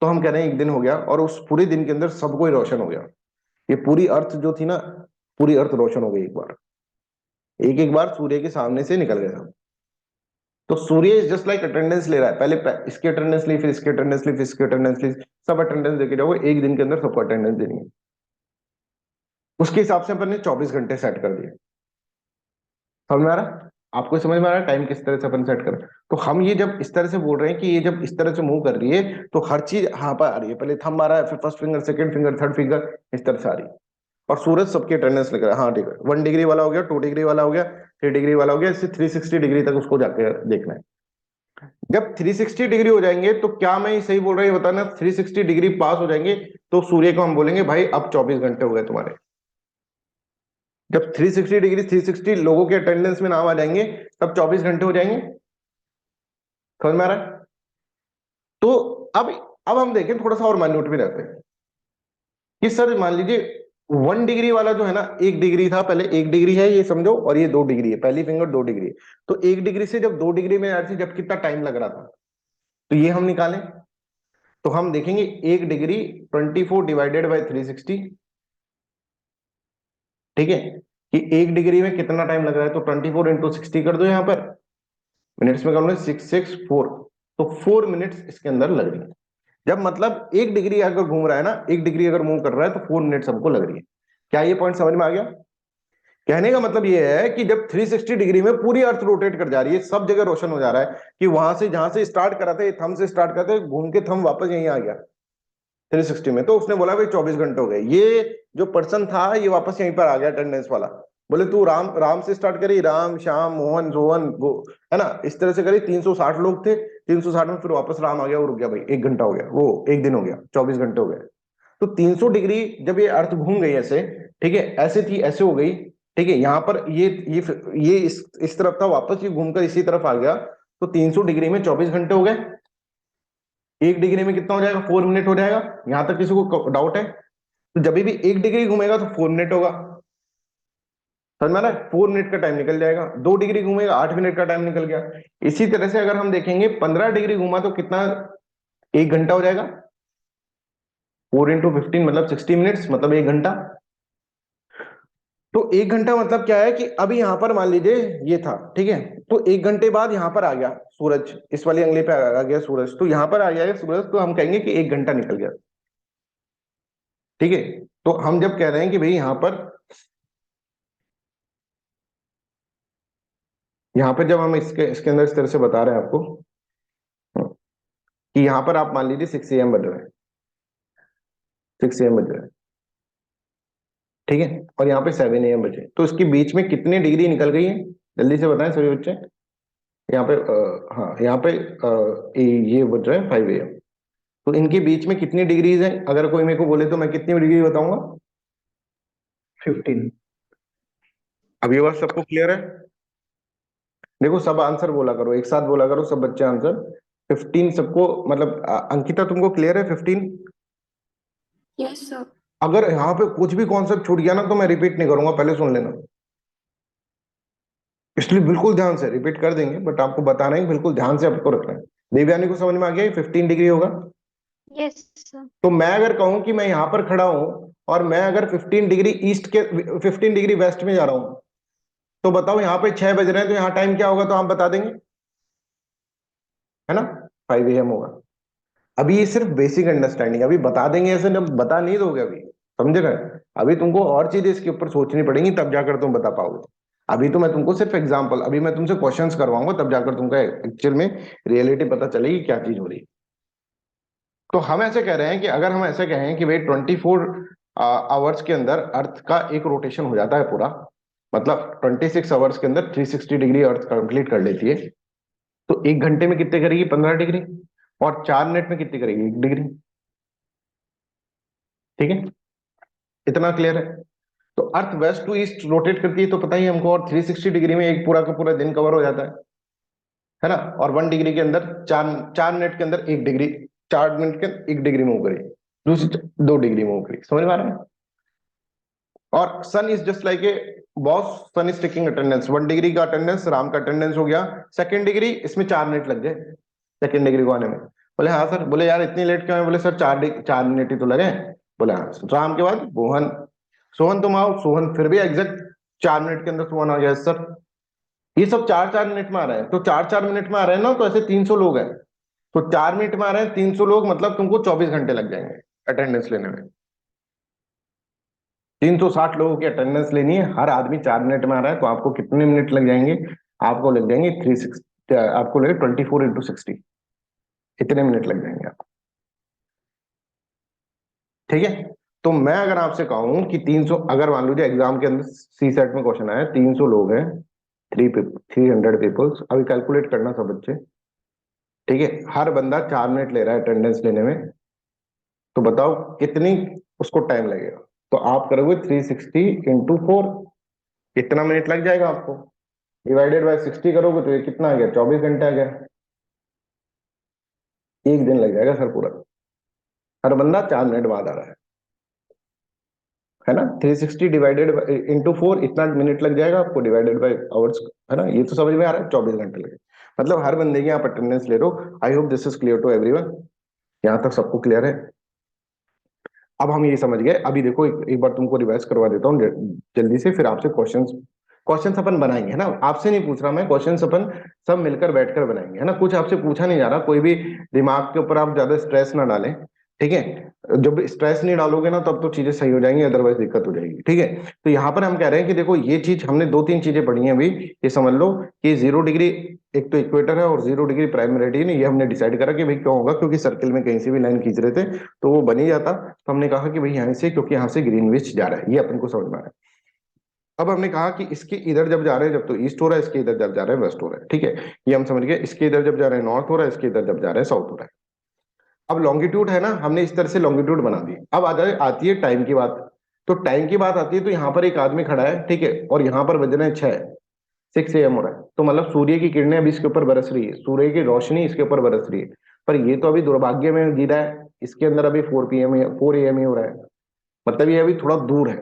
तो हम कह रहे हैं एक दिन हो गया, और उस पूरे दिन के अंदर सब कोई रोशन हो गया। ये पूरी अर्थ जो थी ना, पूरी अर्थ रोशन हो गई एक बार, एक एक बार सूर्य के सामने से निकल गया। तो सूर्य इज जस्ट लाइक अटेंडेंस ले रहा है, पहले इसकी अटेंडेंस ली, फिर इसकी अटेंडेंस ली, फिर इसकी अटेंडेंस ली, सब अटेंडेंस देके जाओगे, एक दिन के अंदर सबको अटेंडेंस देनी है। उसके हिसाब से अपन ने 24 घंटे सेट कर दिए। समझ में आ रहा है? आपको समझ में आ रहा है टाइम किस तरह से अपन सेट कर? तो हम ये जब इस तरह से बोल रहे हैं कि ये जब इस तरह से मूव कर रही है तो हर चीज यहाँ पर आ रही है, पहले थंब आ रहा है, फिर first finger, second finger, third finger, इस तरह से आ रही है। और सूरज सबकी अटेंडेंस लग रहा है। हाँ ठीक है, 1 डिग्री वाला हो गया, 2 डिग्री वाला हो गया, 3 डिग्री वाला हो गया, इससे 360 डिग्री तक उसको जाके देखना है। जब 360 डिग्री हो जाएंगे तो क्या मैं सही बोल रहा हूँ बताना, 360 डिग्री पास हो जाएंगे तो सूर्य को हम बोलेंगे भाई अब 24 घंटे हो गए तुम्हारे। जब 360 डिग्री 360 लोगों के अटेंडेंस में नाम आ जाएंगे तब 24 घंटे हो जाएंगे। समझ में आ रहा है? तो अब हम देखें, थोड़ा सा और माइन्यूट में रहते हैं कि सर मान लीजिए 1 डिग्री वाला जो है ना, 1 डिग्री था पहले, 1 डिग्री है ये समझो, और ये 2 डिग्री है, पहली फिंगर 2 डिग्री है। तो 1 डिग्री से जब 2 डिग्री में आई थी, जब कितना टाइम लग रहा था, तो ये हम निकालें तो हम देखेंगे 1 डिग्री 24 डिवाइडेड बाई 360, ठीक है, कि 1 डिग्री में कितना टाइम लग रहा है। तो 24 इंटू 60 कर दो, यहां पर मिनट्स में कर लो, 664, तो 4 मिनट्स इसके अंदर लग रही है। जब मतलब 1 डिग्री अगर घूम रहा है ना, 1 डिग्री अगर मूव कर रहा है तो 4 मिनट्स हमको लग रही है। क्या ये पॉइंट समझ में आ गया? कहने का मतलब ये है कि जब 360 डिग्री में पूरी अर्थ रोटेट कर जा रही है, सब जगह रोशन हो जा रहा है, कि वहां से जहां से स्टार्ट करा था, थंब से स्टार्ट करते घूम के थंब वापस यहीं आ गया 360 में। तो उसने बोला भाई 24 घंटे हो गए। ये जो पर्सन था ये वापस यहीं पर आ गया अटेंडेंस वाला। बोले तू राम राम से स्टार्ट करी, राम श्याम मोहन रोहन वो, है ना, इस तरह से करी। 360 लोग थे, 360 में फिर वापस राम आ गया, वो रुक गया भाई, 1 घंटा हो गया, वो एक दिन हो गया, 24 घंटे हो गए। तो 300 डिग्री जब ये अर्थ घूम गई ऐसे, ठीक है, ऐसे थी ऐसे हो गई, ठीक है, यहाँ पर ये इस तरफ था, वापस ये घूमकर इसी तरफ आ गया, तो 300 डिग्री में 24 घंटे हो गए। 1 डिग्री में कितना हो जाएगा? 4 मिनट हो जाएगा। यहां तक किसी को डाउट है? तो जब भी 1 डिग्री घूमेगा तो 4 मिनट होगा। समझ में आ रहा है? 4 मिनट का टाइम निकल जाएगा। 2 डिग्री घूमेगा, 8 मिनट का टाइम निकल गया। इसी तरह से अगर हम देखेंगे 15 डिग्री घूमा तो कितना, 1 घंटा हो जाएगा। 4 इंटू 15 मतलब 60 मिनट्स, मतलब 1 घंटा। तो 1 घंटा मतलब क्या है कि अभी यहां पर मान लीजिए ये था, ठीक है, तो 1 घंटे बाद यहां पर आ गया सूरज, इस वाली अंगली पे आ गया सूरज, तो यहां पर आ गया सूरज, तो हम कहेंगे कि 1 घंटा निकल गया। ठीक है, तो हम जब कह रहे हैं कि भाई यहां पर जब हम इसके इसके अंदर इस तरह से बता रहे हैं आपको कि यहां पर आप मान लीजिए 6 AM बज रहे हैं, 6 AM बज रहे हैं, ठीक है, और यहाँ पे 7 AM बजे, तो इसके बीच में कितने डिग्री निकल गई है? जल्दी से बताएं सभी बच्चे। यहाँ पे हाँ, यहाँ पे ये बज रहा है 5 AM। तो इनके बीच में कितनी डिग्रीज है? अगर कोई मेरे को बोले तो मैं कितनी डिग्री बताऊंगा? 15। अब ये बात सबको क्लियर है? देखो सब आंसर बोला करो, एक साथ बोला करो सब बच्चे आंसर। 15 सबको, मतलब अंकिता तुमको क्लियर है 15? Yes sir. अगर यहाँ पे कुछ भी कॉन्सेप्ट छूट गया ना तो मैं रिपीट नहीं करूंगा, पहले सुन लेना। इसलिए बिल्कुल ध्यान से रिपीट कर देंगे, बट आपको बताना है, बिल्कुल ध्यान से आपको रखना है। देवयानी को समझ में आ गया 15 डिग्री होगा? Yes sir. तो मैं अगर कहूं कि मैं यहां पर खड़ा हूं और मैं अगर 15 डिग्री ईस्ट के 15 डिग्री वेस्ट में जा रहा हूं, तो बताओ यहाँ पे 6 बज रहे हैं तो यहाँ टाइम क्या होगा? तो आप बता देंगे, है ना, 5 AM होगा। अभी ये सिर्फ बेसिक अंडरस्टैंडिंग, अभी बता देंगे ऐसे, जब बता नहीं दोगे अभी, समझ रहे हैं? अभी तुमको और चीजें इसके ऊपर सोचनी पड़ेंगी, तब जाकर तुम बता पाओगे। अभी तो मैं तुमको सिर्फ एग्जांपल, अभी मैं तुमसे क्वेश्चंस करवाऊंगा, तब जाकर तुमको एक्चुअल में रियलिटी पता चलेगी क्या चीज हो रही है। तो हम ऐसे कह रहे हैं कि अगर हम ऐसे कहें कि भाई 24 आवर्स के अंदर अर्थ का एक रोटेशन हो जाता है पूरा, मतलब 26 आवर्स के अंदर 360 डिग्री अर्थ कंप्लीट कर लेती है, तो 1 घंटे में कितने करेगी? 15 डिग्री। और 4 मिनट में कितनी करेगी? 1 डिग्री। ठीक है, इतना क्लियर है? तो अर्थ वेस्ट टू ईस्ट रोटेट करती है तो पता ही है हमको, और 360 डिग्री में एक पूरा का पूरा दिन कवर हो जाता है ना। और 1 डिग्री के अंदर 4 मिनट के अंदर 1 डिग्री, 4 मिनट के 1 डिग्री मूव करेगी। दूसरी 2 डिग्री मूव करी, समझ में आ रहा है। और sun is just like a boss, sun is taking attendance, 1 degree का अटेंडेंस, राम का अटेंडेंस हो गया। सेकंड डिग्री, इसमें 4 मिनट लग गए सेकंड डिग्री को आने में। बोले हाँ सर, बोले यार इतनी लेट क्यों है, बोले सर 4 मिनट ही तो लगे। बोले हाँ, राम के बाद मोहन, सोहन तुम आओ, सोहन फिर भी एग्जैक्ट 4 मिनट के अंदर सोहन आ गया सर। ये सब 4-4 मिनट में आ रहे हैं, तो 4-4 मिनट में आ रहे हैं ना, तो ऐसे 300 लोग हैं, तो 4 मिनट में आ रहे हैं 300 लोग, मतलब तुमको 24 घंटे लग जाएंगे अटेंडेंस लेने में। 360 लोगों की अटेंडेंस लेनी है, हर आदमी 4 मिनट में आ रहा है, तो आपको कितने मिनट लग जाएंगे, आपको लग जाएंगे 360, आपको लगे 24 × 60, इतने मिनट लग जाएंगे आपको। ठीक है, तो मैं अगर आपसे कहूं कि 300, अगर मान लीजिए एग्जाम के अंदर सी सेट में क्वेश्चन आया 300 लोग हैं, 300 पीपल्स, अभी कैलकुलेट करना सब बच्चे। ठीक है, हर बंदा 4 मिनट ले रहा है अटेंडेंस लेने में, तो बताओ कितनी उसको टाइम लगेगा। तो आप करोगे 360 × 4, कितना मिनट लग जाएगा आपको, डिवाइडेड बाय 60 करोगे तो ये कितना आ गया, 24 घंटे आ गया। एक दिन लग जाएगा सर पूरा, हर बंदा 4 मिनट बाद आ रहा है ना। 360 डिवाइडेड इंटू 4, इतना मिनट लग जाएगा आपको, डिवाइडेड बाय आवर्स, है ना। ये तो समझ में आ रहा है, 24 घंटे लगे, मतलब हर बंदे की आप अटेंडेंस ले रहे हो। I hope this is clear to everyone, यहाँ तक सबको क्लियर है। अब हम ये समझ गए, अभी देखो एक बार तुमको रिवाइज करवा देता हूँ जल्दी से, फिर आपसे क्वेश्चंस क्वेश्चंस अपन बनाएंगे, है ना। आपसे नहीं पूछ रहा मैं, क्वेश्चंस अपन सब मिलकर बैठकर बनाएंगे, है ना। कुछ आपसे पूछा नहीं जा रहा, कोई भी दिमाग के ऊपर आप ज्यादा स्ट्रेस ना डालें, ठीक है। जब स्ट्रेस नहीं डालोगे ना, तब तो चीजें सही हो जाएंगी, अदरवाइज दिक्कत हो जाएगी। ठीक है, तो यहाँ पर हम कह रहे हैं कि देखो ये चीज हमने 2-3 चीजें पढ़ी हैं अभी, ये समझ लो कि 0 डिग्री एक तो इक्वेटर है, और 0 डिग्री प्राइम मेरिडियन, ये हमने डिसाइड करा कि भाई क्यों होगा, क्योंकि सर्किल में कहीं से भी लाइन खींच रहे थे तो वो बन ही जाता। तो हमने कहा कि भाई यहाँ से, क्योंकि यहाँ से ग्रीनविच जा रहा है, ये अपन को समझ में आ रहा है। अब हमने कहा कि इसके इधर जब जा रहे हैं जब तो ईस्ट हो रहा है, इसके इधर जब जा रहे हैं वेस्ट हो रहा है। ठीक है, ये हम समझ गए। इसके इधर जब जा रहे हैं नॉर्थ हो रहा है, इसके इधर जब जा रहे हैं साउथ हो रहा है। अब लॉन्गिट्यूड है ना, हमने इस तरह से लॉन्गिट्यूड बना दी। अब आती है टाइम की बात। तो टाइम की बात आती है, तो यहाँ पर एक आदमी खड़ा है, ठीक है, और यहाँ पर बज रहे हैं 6 AM हो रहा है, तो मतलब सूर्य की किरणें अभी इसके ऊपर बरस रही है, सूर्य की रोशनी इसके ऊपर बरस रही है। पर ये तो अभी दुर्भाग्य में गिरा है, इसके अंदर अभी 4 AM ही हो रहा है, मतलब ये अभी थोड़ा दूर है।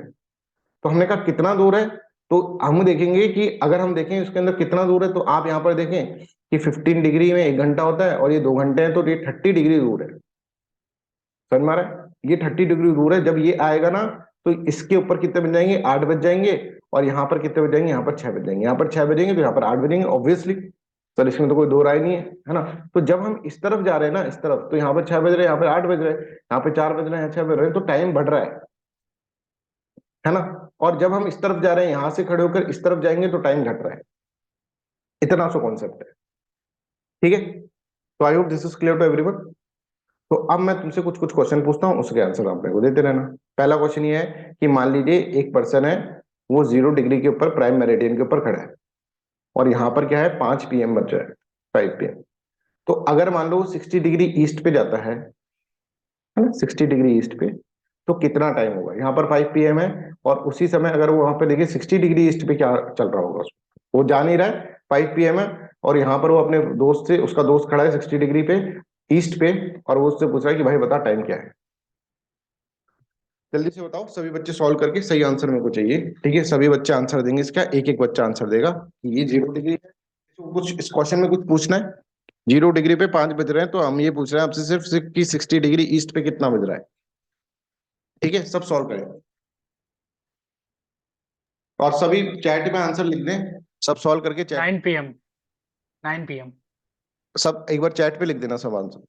तो हमने कहा कितना दूर है, तो हम देखेंगे कि अगर हम देखें इसके अंदर कितना दूर है, तो आप यहाँ पर देखें कि 15 डिग्री में 1 घंटा होता है, और ये 2 घंटे हैं, तो ये 30 डिग्री दूर है। समझ में आ रहा है, ये 30 डिग्री दूर है। जब ये आएगा ना, तो इसके ऊपर कितने बज जाएंगे, 8 बज जाएंगे, और यहाँ पर कितने बज जाएंगे, यहाँ पर 6 बज जाएंगे, यहाँ पर 6 बजेंगे, तो यहाँ पर 8 बजेंगे ऑब्वियसली। सर इसमें तो कोई दो राय नहीं है ना। तो जब हम इस तरफ जा रहे हैं ना, इस तरफ, तो यहाँ पर 6 बज रहे हैं, यहाँ पर 8 बज रहे हैं, यहाँ पे 4 बज रहे हैं, 6 बज रहे हैं, तो टाइम बढ़ रहा है ना। और जब हम इस तरफ जा रहे हैं, यहां से खड़े होकर इस तरफ जाएंगे, तो टाइम घट रहा है। इतना सा कॉन्सेप्ट है, ठीक है। तो I hope this is clear to everyone. तो अब मैं तुमसे कुछ कुछ क्वेश्चन पूछता हूँ, उसके आंसर आप मेरे को देते रहना। पहला क्वेश्चन ये है कि मान लीजिए एक पर्सन है, वो 0 डिग्री के ऊपर प्राइम मेरिडियन के ऊपर खड़ा है, और यहाँ पर क्या है, 5 PM बच रहा है, 5 PM। तो अगर मान लो 60 डिग्री ईस्ट पे जाता है ना, 60 डिग्री ईस्ट पे, तो कितना टाइम होगा। यहाँ पर 5 PM है, और उसी समय अगर वो वहां पे देखिए 60 डिग्री ईस्ट पे क्या चल रहा होगा उसको, वो जा नहीं रहा है, 5 PM है, और यहाँ पर वो अपने दोस्त से, उसका दोस्त खड़ा है 60 डिग्री पे ईस्ट पे, और वो उससे पूछ रहा है कि भाई बता टाइम क्या है। जल्दी से बताओ, सभी बच्चे सॉल्व करके सही आंसर मेरे को चाहिए। ठीक है, सभी बच्चे आंसर देंगे, इसका एक एक बच्चा आंसर देगा। ये 0 डिग्री है, तो कुछ इस क्वेश्चन में कुछ पूछना है। 0 डिग्री पे 5 बज रहे हैं, तो हम ये पूछ रहे हैं आपसे सिर्फ कि 60 डिग्री ईस्ट पे कितना बज रहा है। ठीक है, सब सॉल्व करें, और सभी चैट में आंसर लिख दें, सब सॉल्व करके चैट, 9 PM, 9 PM। सब एक बार चैट पे लिख देना सब आंसर।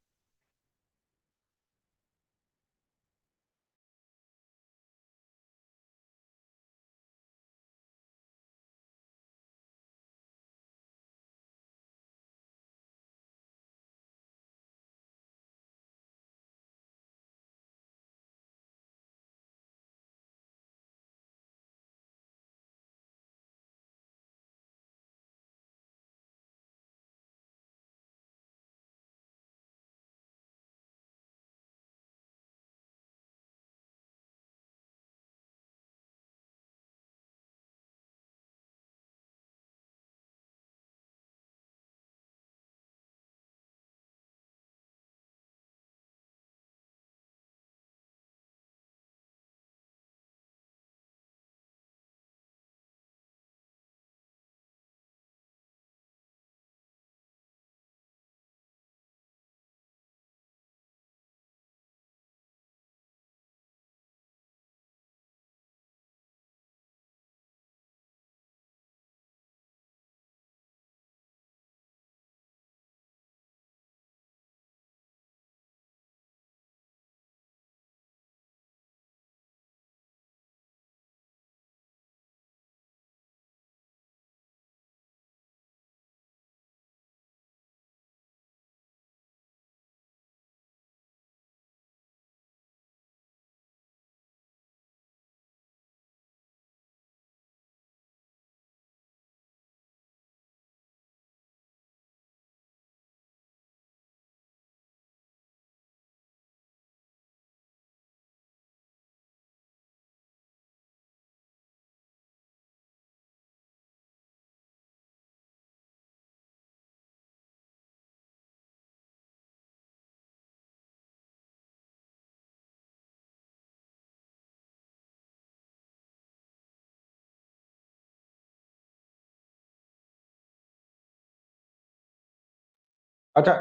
अच्छा,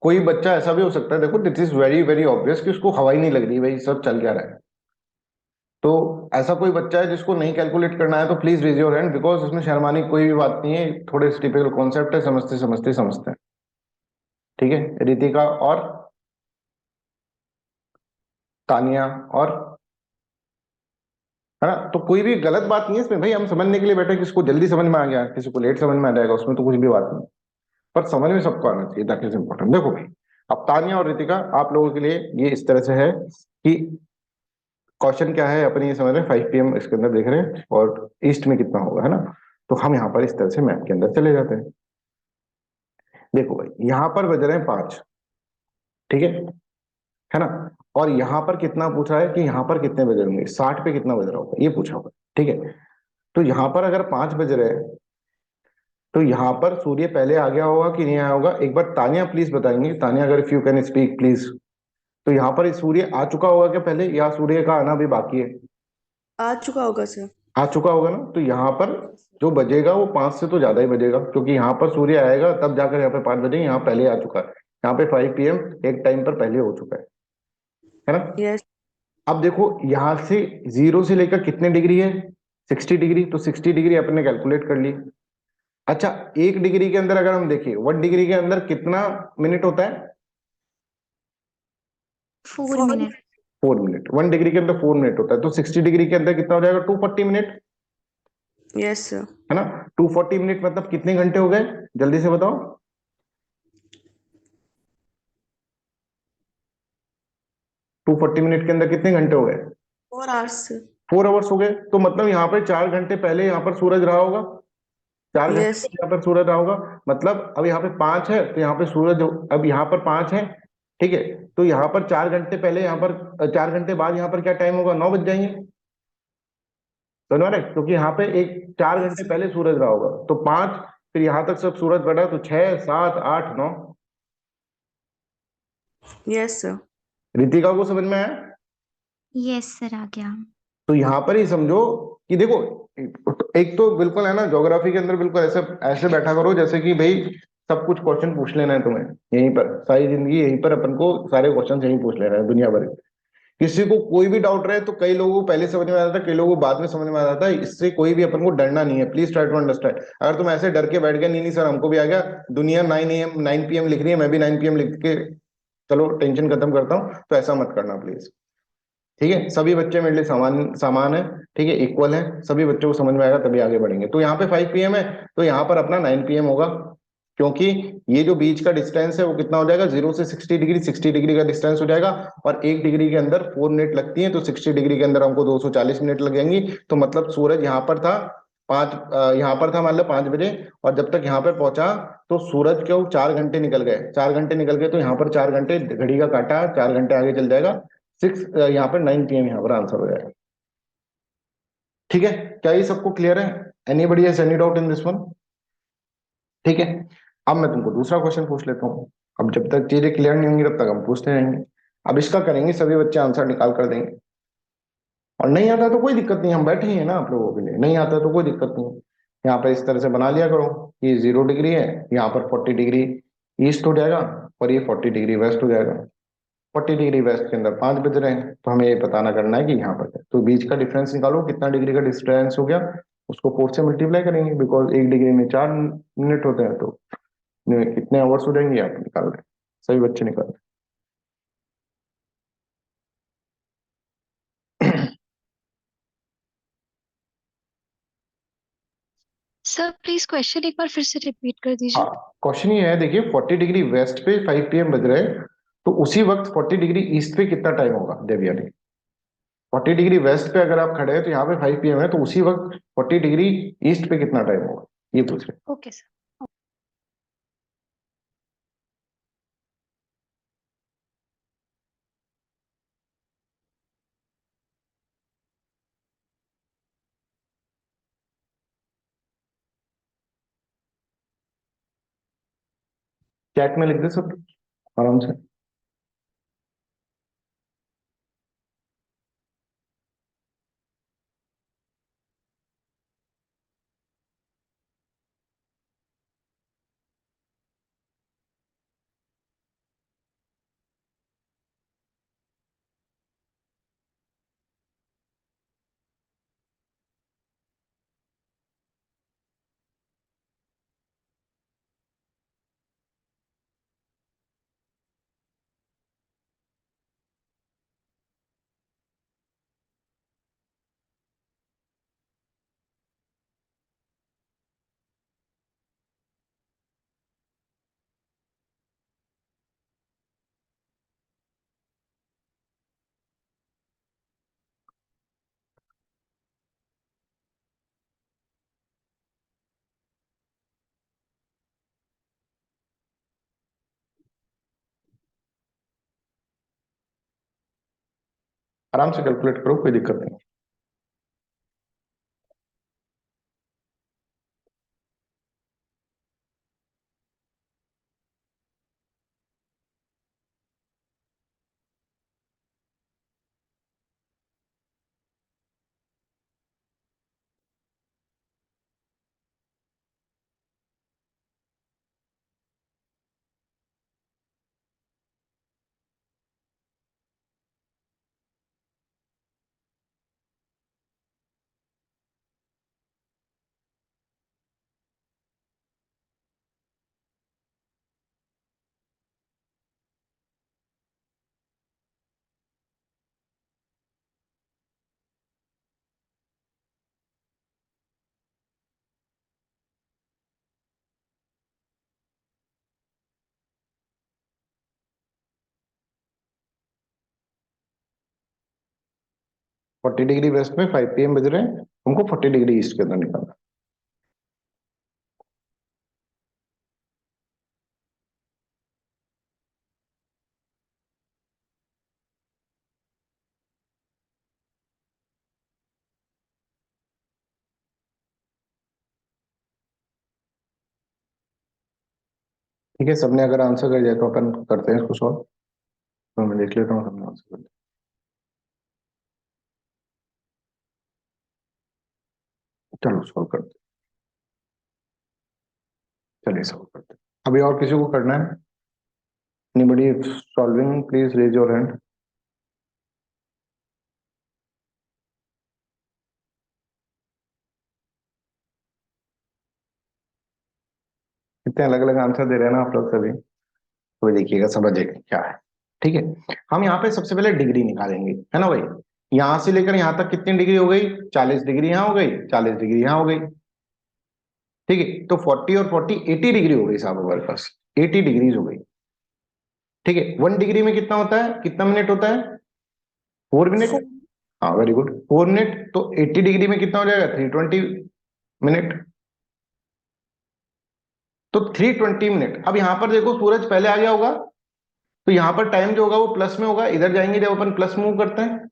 कोई बच्चा ऐसा भी हो सकता है, देखो this is very very obvious कि उसको हवा ही नहीं लग रही भाई, सब चल क्या रहा है। तो ऐसा कोई बच्चा है जिसको नहीं कैलकुलेट करना है तो please raise your hand, because इसमें शर्माने की कोई भी बात नहीं है, थोड़े टिपिकल कॉन्सेप्ट है, समझते समझते समझते हैं। ठीक है, रितिका और तानिया और, है ना, तो कोई भी गलत बात नहीं है इसमें भाई, हम समझने के लिए बैठे, किसी को जल्दी समझ में आ गया, किसी को लेट समझ में आ जाएगा, उसमें तो कुछ भी बात नहीं, पर समझ में सबको आना चाहिए, दैट इज इंपॉर्टेंट। देखो भाई, अब तानिया और रितिका आप लोगों के लिए ये इस तरह से है कि क्वेश्चन क्या है अपने, ये समझ रहे हैं 5 PM इसके अंदर देख रहे हैं, और ईस्ट में कितना होगा, है ना। तो हम यहाँ पर इस तरह से मैप के अंदर चले जाते हैं। देखो भाई, यहाँ पर बज रहे हैं 5, ठीक है ना। और यहाँ पर कितना पूछा है कि यहाँ पर कितने बज रहे होंगे, 60 पे कितना बज रहा होगा ये पूछा होगा, ठीक है। तो यहाँ पर अगर 5 बज रहे हैं, तो यहाँ पर सूर्य पहले आ गया होगा कि नहीं आया होगा, एक बार तानिया प्लीज बताएंगे, तानिया अगर if you can speak please. तो यहाँ पर सूर्य आ चुका होगा क्या पहले, या सूर्य का आना भी बाकी है। आ चुका होगा सर। आ चुका होगा ना, तो यहाँ पर जो बजेगा वो 5 से तो ज्यादा ही बजेगा, क्योंकि यहाँ पर सूर्य आएगा तब जाकर यहाँ पे 5 बजेंगे, यहाँ पहले आ चुका है, यहाँ पे 5 PM एक टाइम पर पहले हो चुका है ना। यस। अब देखो यहाँ से 0 से लेकर कितने डिग्री है, 60 डिग्री, तो 60 डिग्री अपने कैलकुलेट कर ली। अच्छा, 1 डिग्री के अंदर अगर हम देखें, 1 डिग्री के अंदर कितना मिनट होता है, 4 मिनट। 4 मिनट, 1 डिग्री के अंदर 4 मिनट होता है, तो 60 डिग्री के अंदर कितना हो जाएगा, 240 मिनट, यस सर। है ना। 240 मिनट मतलब कितने घंटे हो गए, जल्दी से बताओ। 240 मिनट के अंदर कितने घंटे हो गए, 4 आवर्स। 4 आवर्स हो गए, तो मतलब यहाँ पे 4 घंटे पहले यहाँ पर सूरज रहा होगा, 4 घंटे यस। पहले यहाँ पर सूरज रहा होगा, मतलब अब यहाँ पे 5 है तो यहाँ पे सूरज, अब यहाँ पर 5 है, ठीक है। तो यहाँ पर 4 घंटे पहले, यहाँ पर 4 घंटे बाद यहाँ पर क्या टाइम होगा, 9 बज जाएंगे, समझ रहे, क्योंकि यहाँ पे एक 4 घंटे यस। पहले सूरज रहा होगा, तो 5, फिर यहाँ तक सब सूरज बढ़ा, तो 6 7 8 9। Yes sir. ऋतिका को समझ में आया। यस सर, आ गया। तो यहाँ पर ही समझो कि देखो, एक तो बिल्कुल है ना, ज्योग्राफी के अंदर बिल्कुल ऐसे ऐसे बैठा करो जैसे कि भाई सब कुछ क्वेश्चन पूछ लेना है तुम्हें, यहीं पर सारी जिंदगी यहीं पर अपन को सारे क्वेश्चन यहीं पूछ लेना है दुनिया भर के। किसी को कोई भी डाउट रहे तो कई लोगों को पहले समझ में आ जाता है, कई लोगों को बाद में समझ में आ जाता है, इससे कोई भी अपन को डरना नहीं है, प्लीज ट्राई टू अंडरस्टैंड। अगर तुम ऐसे डर के बैठ गए, नहीं नहीं सर हमको भी आ गया, दुनिया 9 AM 9 PM लिख रही है, मैं भी 9 PM लिख के चलो टेंशन खत्म करता हूँ, तो ऐसा मत करना प्लीज। ठीक है, सभी बच्चे मेरे लिए समान समान है, ठीक है, इक्वल है, सभी बच्चों को समझ में आएगा तभी आगे बढ़ेंगे। तो यहाँ पे 5 PM है, तो यहाँ पर अपना 9 PM होगा, क्योंकि ये जो बीच का डिस्टेंस है वो कितना हो जाएगा, 0 से 60 डिग्री, 60 डिग्री का डिस्टेंस हो जाएगा, और 1 डिग्री के अंदर 4 मिनट लगती है, तो 60 डिग्री के अंदर हमको 240 मिनट लग जाएंगी। तो मतलब सूरज यहाँ पर था यहाँ पर था मान लो 5 बजे, और जब तक यहाँ पर पहुंचा तो सूरज के 4 घंटे निकल गए, 4 घंटे निकल गए, तो यहाँ पर 4 घंटे घड़ी का काटा, 4 घंटे आगे चल जाएगा, 6 यहाँ पर 9 PM यहाँ पर आंसर हो जाएगा। ठीक है, क्या ये सबको क्लियर है, anybody has any doubt in this one. ठीक है, अब मैं तुमको दूसरा क्वेश्चन पूछ लेता हूँ, अब जब तक चीजें क्लियर नहीं होंगी तब तक हम पूछते रहेंगे। अब इसका करेंगे, सभी बच्चे आंसर निकाल कर देंगे, और नहीं आता तो कोई दिक्कत नहीं, हम बैठे ही हैं ना आप लोगों के लिए, नहीं आता तो कोई दिक्कत नहीं है। यहाँ पर इस तरह से बना लिया करो, ये 0 डिग्री है, यहाँ पर 40 डिग्री ईस्ट हो जाएगा, और ये 40 डिग्री वेस्ट हो जाएगा। 40 डिग्री वेस्ट के अंदर 5 बज रहे हैं, तो हमें ये बताना करना है कि यहाँ पर है। तो बीच का डिफरेंस निकालो, कितना डिग्री का डिफरेंस हो गया, उसको 4 से मल्टीप्लाई करेंगे, बिकॉज 1 डिग्री में 4 मिनट होते हैं, तो कितने आवर्स हो जाएंगे आप निकाल रहे हैं, सभी बच्चे निकाल रहे हैं। सर प्लीज क्वेश्चन एक बार फिर से रिपीट कर दीजिए। हाँ, क्वेश्चन ये है, देखिए 40 डिग्री वेस्ट पे 5 PM बज रहे हैं, तो उसी वक्त 40 डिग्री ईस्ट पे कितना टाइम होगा देवयानी। 40 डिग्री वेस्ट पे अगर आप खड़े हैं तो यहाँ पे 5 PM है, तो उसी वक्त 40 डिग्री ईस्ट पे कितना टाइम होगा, ये पूछ रहे हैं। Okay sir. चैट में लिख दे सब आराम से। आराम से कैलकुलेट करो, कोई दिक्कत नहीं। फोर्टी डिग्री वेस्ट में 5 PM बज रहे हैं, हमको 40 डिग्री ईस्ट के अंदर निकालना। ठीक है, सबने अगर आंसर कर दिया तो अपन करते हैं इसको सॉल्व। तो मैं देख लेता हूँ सबने आंसर कर दिया। चलो सॉल्व करते हैं, चलिए सॉल्व करते हैं। अभी और किसी को करना है? Anybody solving, please raise your hand. कितने अलग अलग आंसर दे रहे हैं ना आप लोग सभी, तो देखिएगा समझिएगा क्या है। ठीक है, हम यहाँ पे सबसे पहले डिग्री निकालेंगे, है ना भाई। यहां से लेकर यहां तक कितनी डिग्री हो गई? 40 डिग्री यहाँ हो गई, 40 डिग्री यहाँ हो गई। ठीक है, तो 40 और 40 80 डिग्री हो गई साहब हमारे पास, 80 डिग्रीज हो गई। ठीक है, 1 डिग्री में कितना होता है, कितना मिनट होता है? 4 मिनट। हाँ वेरी गुड, 4 मिनट। तो 80 डिग्री में कितना हो जाएगा? 320 मिनट। तो 320 मिनट। अब यहां पर देखो सूरज पहले आ गया होगा, तो यहाँ पर टाइम जो होगा वो प्लस में होगा। इधर जाएंगे जब अपन प्लस मूव करते हैं,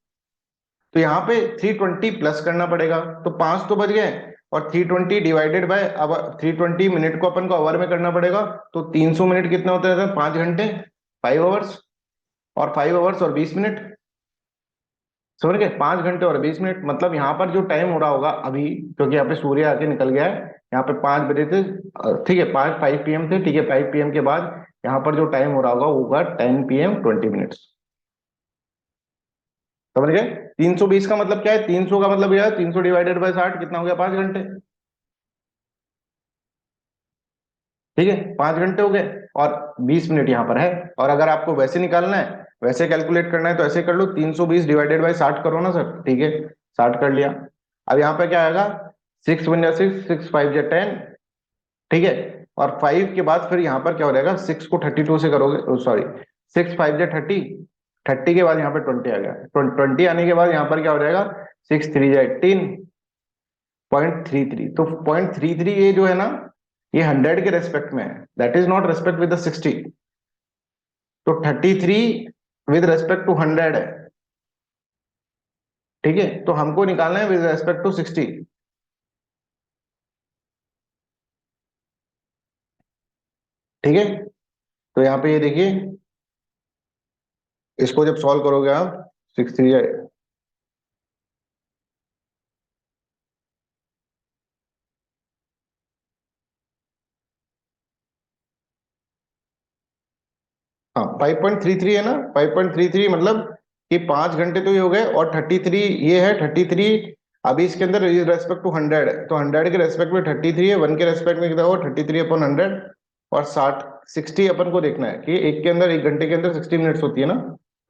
तो यहाँ पे 320 प्लस करना पड़ेगा। तो 5 तो बज गए, और 320 डिवाइडेड बाय, अब 320 मिनट को अपन को आवर में करना पड़ेगा। तो 300 मिनट कितना होता है? 5 घंटे, 5 आवर्स, और 5 आवर्स और 20 मिनट। समझ गए? 5 घंटे और 20 मिनट। मतलब यहाँ पर जो टाइम हो रहा होगा अभी, क्योंकि यहाँ पे सूर्य आके निकल गया है, यहाँ पे 5 बजे थे, ठीक है, 5 PM थे। ठीक है, 5 PM के बाद यहाँ पर जो टाइम हो रहा होगा वो होगा 10 PM 20 मिनट्स। समझ गए? 320 का मतलब क्या है? 300 का मतलब यह है 300 डिवाइडेड बाय 60, कितना हो गया? 5 घंटे। ठीक है, 5 घंटे हो गए, और 20 मिनट यहाँ पर है। और अगर आपको वैसे निकालना है, वैसे कैलकुलेट करना है, तो ऐसे कर लो, 320 डिवाइडेड बाय 60 करो ना सर। ठीक है, 60 कर लिया। अब यहाँ पे क्या आएगा? 6 1 6, 6 5 10। ठीक है, और 5 के बाद फिर यहाँ पर क्या हो जाएगा? 6 को 32 से करोगे, सॉरी, 6 5 30, 30 के बाद यहाँ पे 20 आ गया। 20 आने के बाद यहाँ पर क्या हो जाएगा? 6 3 18, 0.33। तो 0.33 ये जो है ना, ये 100 के रेस्पेक्ट में है, that is not respect with the 60। तो 33 विद रेस्पेक्ट टू 100 है। ठीक है, तो हमको निकालना है विद रेस्पेक्ट टू 60। ठीक है, तो यहाँ पे ये देखिए, इसको जब सॉल्व करोगे आप, 6 3, हाँ 5.33 है ना, 5.33 मतलब कि 5 घंटे तो ये हो गए, और 33 ये है, 33 अभी इसके अंदर रेस्पेक्ट टू 100 है, तो 100 के रेस्पेक्ट में 33 है, 1 के रेस्पेक्ट में कितना होगा? 33/100। और 60 अपन को देखना है कि एक के अंदर, 1 घंटे के अंदर 60 मिनट्स होती है ना,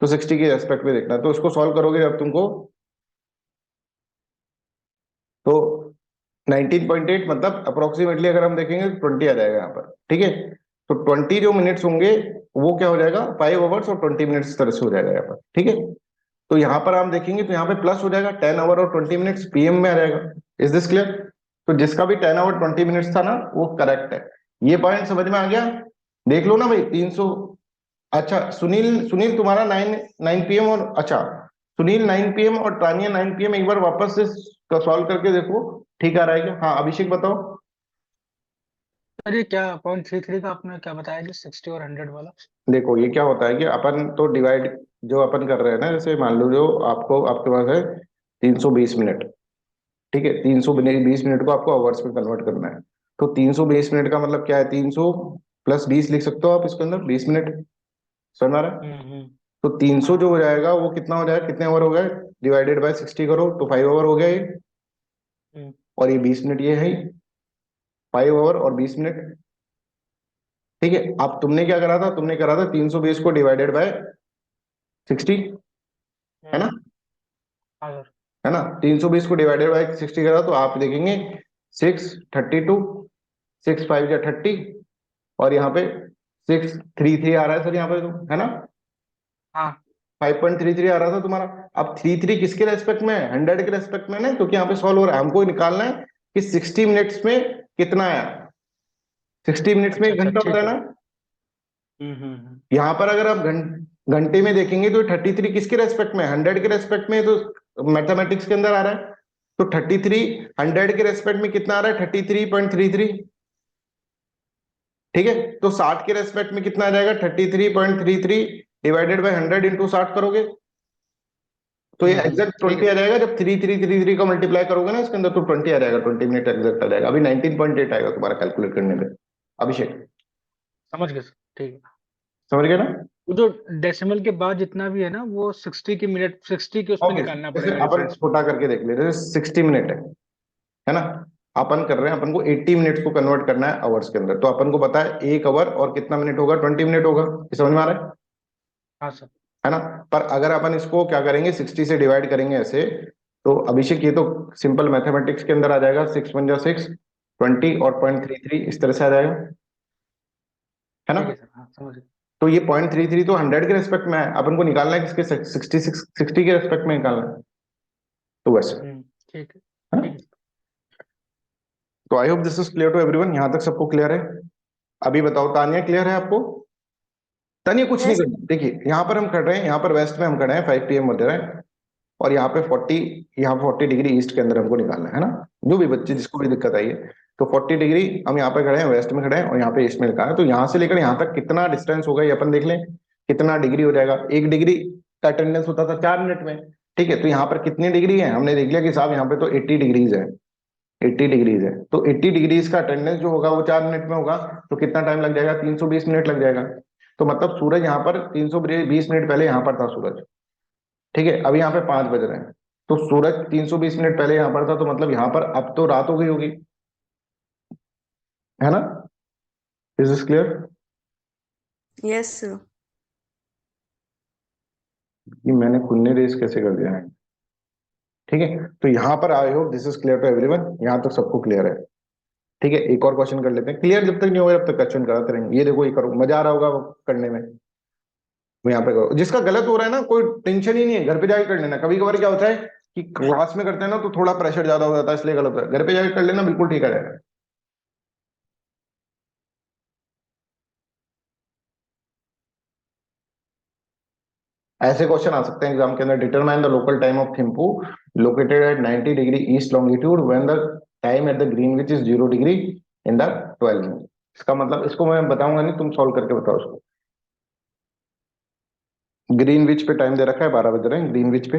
तो 60 के रेस्पेक्ट में देखना है। तो इसको सॉल्व करोगे जब तुमको, तो 19.8 मतलब अप्रोक्सीमेटली अगर हम देखेंगे तो 20 आ जाएगा यहाँ पर। ठीक है, तो 20 जो मिनट्स होंगे वो क्या हो जाएगा? 5 आवर्स और 20 मिनट्स इस तरह से हो जाएगा यहाँ पर। ठीक है, तो यहाँ पर आप देखेंगे तो यहाँ पे प्लस हो जाएगा, 10 आवर और 20 मिनट्स PM में आ जाएगा। Is this clear? तो जिसका भी 10 आवर 20 मिनट्स था ना, वो करेक्ट है। ये पॉइंट समझ में आ गया? देख लो ना भाई, 300। अच्छा सुनील, सुनील तुम्हारा 9 9 PM और, अच्छा सुनील 9 PM और तानिया 9 PM, एक बार वापस से सॉल्व करके देखो, ठीक आ रहा है क्या? हाँ अभिषेक बताओ। सर ये क्या 0.33 का आपने क्या बताया जी, 60 और 100 वाला? देखो ये क्या होता है कि अपन तो डिवाइड जो अपन कर रहे हैं ना, जैसे मान लो जो आपको आपके पास है 320 मिनट, ठीक है, 320 मिनट को आपको आवर्स में कन्वर्ट करना है। तो 320 मिनट का मतलब क्या है, 300 + 20 लिख सकते हो आप इसके अंदर, 20 मिनट, समझ आ रहा है? हम्म। तो 300 जो हो जाएगा वो कितना हो जाएगा, कितने ओवर हो गए, डिवाइडेड बाय 60 करो तो 5 ओवर हो गया ये, हम्म। और ये 20 मिनट ये है, 5 ओवर और 20 मिनट, ठीक है। अब तुमने क्या करा था, तुमने करा था 320 को डिवाइडेड बाय 60, है ना, हाँ सर। है ना, 320 को डिवाइडेड बाय 60 करा तो आप देखेंगे 632, 6 5 जा 30, और यहाँ पे 633 आ रहा है सर यहाँ पे, तो है ना, हाँ 5.33 आ रहा था तुम्हारा। अब 33 किसके रेस्पेक्ट में है, 100 के रेस्पेक्ट में ना, क्योंकि यहाँ पे सॉल्व हो रहा है, हमको निकालना है कि 60 मिनट्स में कितना आया। 60 मिनट्स में अच्छा 1 अच्छा घंटा होता है ठीक है। ना। हम्म। यहाँ पर अगर आप घंटे में देखेंगे तो 33 किसके रेस्पेक्ट में, 100 के रेस्पेक्ट में, तो मैथमेटिक्स के अंदर आ रहा है। तो 33 100 के रेस्पेक्ट में कितना आ रहा है, 33.33, ठीक है। तो 60 के रेस्पेक्ट में कितना आ जाएगा, 33.33 डिवाइडेड बाय 100 इंटू 60 करोगे तो ये एग्जैक्ट ठीक 20 है आ सर। जाएगा। जब 3333 का मल्टीप्लाई करोगे ना इसके अंदर तो 20 आ जाएगा, 20 मिनट एग्जैक्ट आ जाएगा। अभी 19.8 आएगा तुम्हारा कैलकुलेट करने में। अभिषेक समझ गए सर, ठीक है। समझ गए ना? वो जो डेसिमल के बाद जितना भी है ना, वो 60 की मिनट, 60 के उसमें ओके, निकालना जैसे पड़ेगा अपन डिफरेंस में। छोटा करके देख ले रहे, 60 मिनट है ना, अपन कर रहे हैं, अपन को 80 मिनट्स को कन्वर्ट करना है आवर्स के अंदर। तो अपन को पता है 1 आवर और कितना मिनट होगा, 20 मिनट होगा, ये समझ में आ रहा है? हाँ सर। है ना। पर अगर अपन इसको क्या करेंगे, 60 से डिवाइड करेंगे ऐसे, तो अभिषेक ये तो सिंपल मैथमेटिक्स के अंदर आ जाएगा, 6 × 1 = 6, 20 और 0.33 इस तरह से आ जाएगा, है ना। ठीक है सर, हाँ समझ गए। तो ये 0.33 तो 100 के रेस्पेक्ट में है, अपन को निकालना है किसके, 60 के रेस्पेक्ट में निकालना है, तो वैसे, ठीक है है ठीक ना। है। तो I hope this is clear to everyone, यहाँ तक सबको क्लियर है? अभी बताओ तानिया, क्लियर है आपको? तानिया कुछ नहीं यस। करना, देखिए यहाँ पर हम कर रहे हैं, यहाँ पर वेस्ट में हम खड़े हैं, 5 PM बज रहे हैं, और यहाँ पे 40, यहाँ 40 डिग्री ईस्ट के अंदर हमको निकालना है ना, जो भी बच्चे जिसको भी दिक्कत आई है। तो 40 डिग्री हम यहाँ पे खड़े हैं, वेस्ट में खड़े हैं, और यहाँ पे ईस्ट में निकालना है। तो यहाँ से लेकर यहाँ तक कितना डिस्टेंस होगा ये अपन देख लें, कितना डिग्री हो जाएगा। 1 डिग्री का अटेंडेंस होता था 4 मिनट में, ठीक है। तो यहाँ पर कितनी डिग्री है, हमने देख लिया कि साहब यहाँ पे तो 80 डिग्रीज है, 80 डिग्रीज है। तो 80 डिग्रीज का अटेंडेंस जो होगा वो 4 मिनट में होगा, तो कितना टाइम लग जाएगा, 320 मिनट लग जाएगा। तो मतलब सूरज यहाँ पर 320 मिनट पहले यहाँ पर था सूरज, ठीक है। अभी यहाँ पे 5 बज रहे हैं, तो सूरज 320 मिनट पहले यहाँ पर था, तो मतलब यहाँ पर अब तो रात हो गई होगी, है ना। Is this clear? Yes sir. कि मैंने खुद ने रेस कैसे कर दिया है, ठीक है। तो यहाँ पर I hope this is clear to everyone, यहाँ तक सबको क्लियर है, ठीक है। एक और क्वेश्चन कर लेते हैं, क्लियर जब तक नहीं होगा जब तक क्वेश्चन कराते रहेंगे। ये देखो, ये करो, मजा आ रहा होगा करने में। वो यहाँ पे करो, जिसका गलत हो रहा है ना कोई टेंशन ही नहीं है, घर पे जाके कर लेना। कभी कभार क्या होता है कि क्लास में करते हैं ना तो थोड़ा प्रेशर ज्यादा हो जाता है, इसलिए गलत होता है। घर पे जाके कर लेना, बिल्कुल ठीक आ जाएगा। ऐसे क्वेश्चन आ सकते हैं एग्जाम के अंदर, determine the local time of Thimphu located at 90 degree east longitude when the time at the Greenwich is 0 degree in the 12 minute. इसका मतलब, इसको मैं बताऊंगा नहीं, तुम सॉल्व करके बताओ उसको। ग्रीनविच पे टाइम दे रखा है, 12 बज रहे हैं ग्रीनविच पे,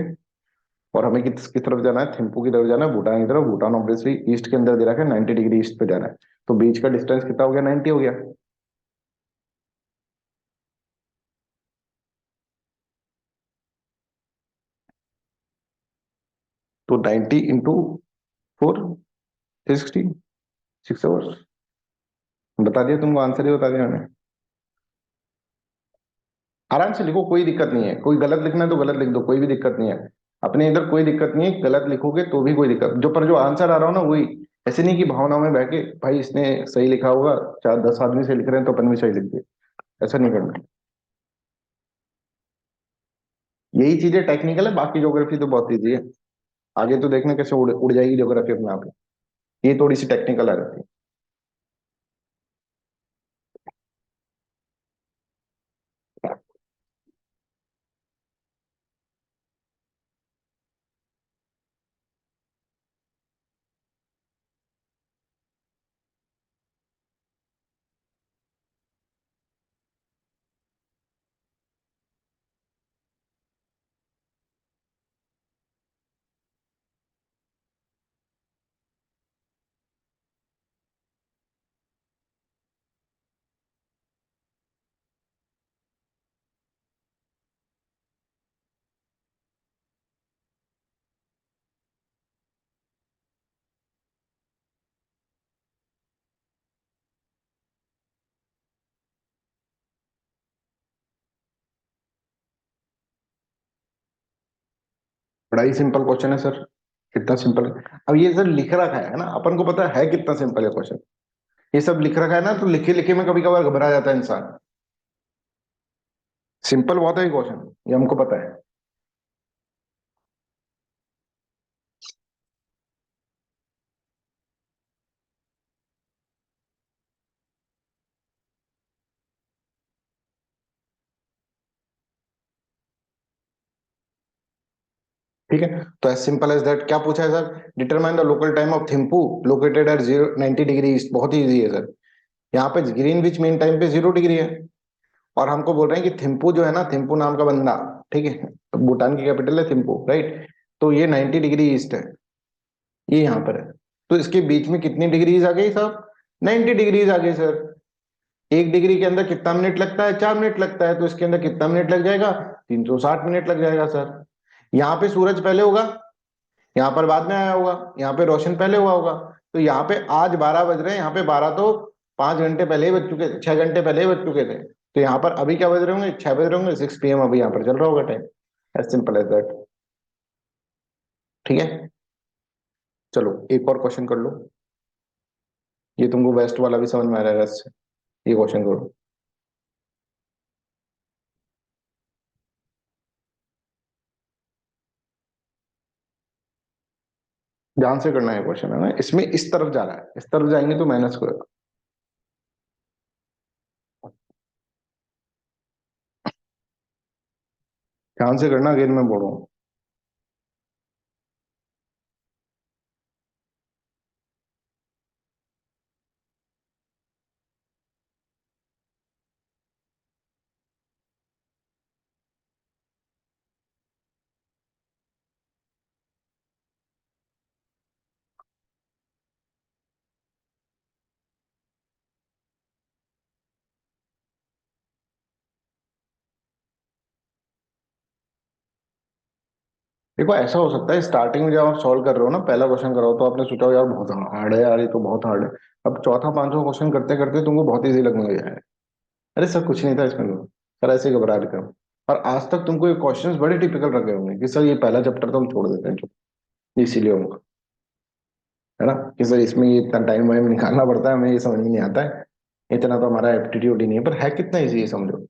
और हमें किस तरफ जाना है, थिम्पू की तरफ जाना है, भूटान की तरफ। भूटान ऑब्वियसली ईस्ट के अंदर दे रखा है, 90 डिग्री ईस्ट पे जाना है। तो बीच का डिस्टेंस कितना हो गया, 90 हो गया। तो 90 इंटू 4 60, 6 आवर्स। बता दिया तुमको, आंसर ही बता दिया मैंने। आराम से लिखो, कोई दिक्कत नहीं है। कोई गलत लिखना है तो गलत लिख दो, कोई भी दिक्कत नहीं है। अपने इधर कोई दिक्कत नहीं है, गलत लिखोगे तो भी कोई दिक्कत, जो पर जो आंसर आ रहा हो ना वही। ऐसे नहीं कि भावनाओं में बह के भाई इसने सही लिखा होगा, 4 10 आदमी से लिख रहे हैं तो अपन भी सही लिख दे, ऐसा नहीं करना। यही चीजें टेक्निकल है, बाकी ज्योग्राफी तो बहुत ईजी है। आगे तो देखना कैसे उड़ जाएगी ज्योग्राफी अपने आप ही। ये थोड़ी सी टेक्निकल आ जाती है। बड़ा ही सिंपल क्वेश्चन है सर, कितना सिंपल है। अब ये सर लिख रखा है ना, अपन को पता है कितना सिंपल है क्वेश्चन। ये सब लिख रखा है ना, तो लिखे लिखे में कभी कभार घबरा जाता है इंसान। सिंपल बहुत है ये क्वेश्चन, ये हमको पता है। ठीक है, तो एज सिंपल एज दैट। क्या पूछा है sir? Determine the local time of Thimphu located at 90 degree east. बहुत ही इजी है सर। यहाँ पे ग्रीनविच मीन टाइम पे 0 डिग्री है, और हमको बोल रहे हैं कि थिम्पू जो है ना, थिम्पू नाम का बंदा, ठीक है, भूटान की कैपिटल है थिम्पू, राइट। तो ये 90 डिग्री ईस्ट है, ये यहाँ पर है। तो इसके बीच में कितनी डिग्रीज आ गई साहब? 90 डिग्रीज आ गई सर। 1 डिग्री के अंदर कितना मिनट लगता है? 4 मिनट लगता है। तो इसके अंदर कितना मिनट लग जाएगा? 360 मिनट लग जाएगा सर। यहाँ पे सूरज पहले होगा, यहाँ पर बाद में आया होगा, यहाँ पे रोशन पहले हुआ होगा। तो यहाँ पे आज 12 बज रहे हैं, यहाँ पे 12 तो 5 घंटे पहले ही बज चुके थे, 6 घंटे पहले ही बज चुके थे। तो यहाँ पर अभी क्या बज रहे होंगे? 6 बज रहे होंगे, 6 PM अभी यहाँ पर चल रहा होगा time. As simple as that. ठीक है, चलो एक और क्वेश्चन कर लो। ये तुमको वेस्ट वाला भी समझ में आ रहा है इससे, ये क्वेश्चन करो। ध्यान से करना है क्वेश्चन, है ना। इसमें इस तरफ जा रहा है, इस तरफ जाएंगे तो माइनस को। ध्यान से करना, अगेन मैं बोल रहा हूँ। देखो ऐसा हो सकता है, स्टार्टिंग में जब आप सॉल्व कर रहे हो ना, पहला क्वेश्चन करो तो आपने सोचा यार बहुत हार्ड है यार, ये तो बहुत हार्ड है। अब चौथा पांचवा क्वेश्चन करते करते तुमको बहुत इजी लगने लग जाएगा। अरे सर कुछ नहीं था इसमें तो, सर ऐसे ही घबरा रहे थे हम। और आज तक तुमको ये क्वेश्चंस बड़े टिपिकल लगे होंगे कि सर ये पहला चैप्टर तो हम छोड़ देते हैं, इसीलिए होगा, है ना, कि सर इसमें ये इतना टाइम वाइम निकालना पड़ता है, हमें ये समझ में नहीं आता है, इतना तो हमारा एप्टीट्यूड ही नहीं है। पर है कितना इजी है समझो।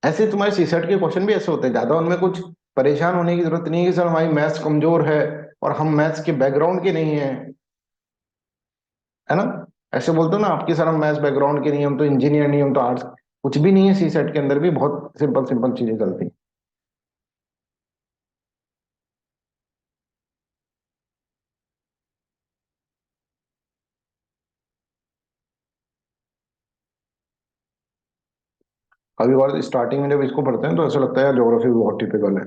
ऐसे तुम्हारे सीसेट के क्वेश्चन भी ऐसे होते हैं, ज्यादा उनमें कुछ परेशान होने की जरूरत नहीं है कि सर हमारी मैथ्स कमजोर है और हम मैथ्स के बैकग्राउंड के नहीं है, है ना। ऐसे बोलते हो ना आपकी सर हम मैथ्स बैकग्राउंड के नहीं, हम तो इंजीनियर नहीं, हम तो आर्ट्स। कुछ भी नहीं है, सी सेट के अंदर भी बहुत सिंपल सिंपल चीजें चलती हैं। कभी बार स्टार्टिंग में जब इसको पढ़ते हैं तो ऐसा लगता है यार ज्योग्राफी बहुत टिपिकल है।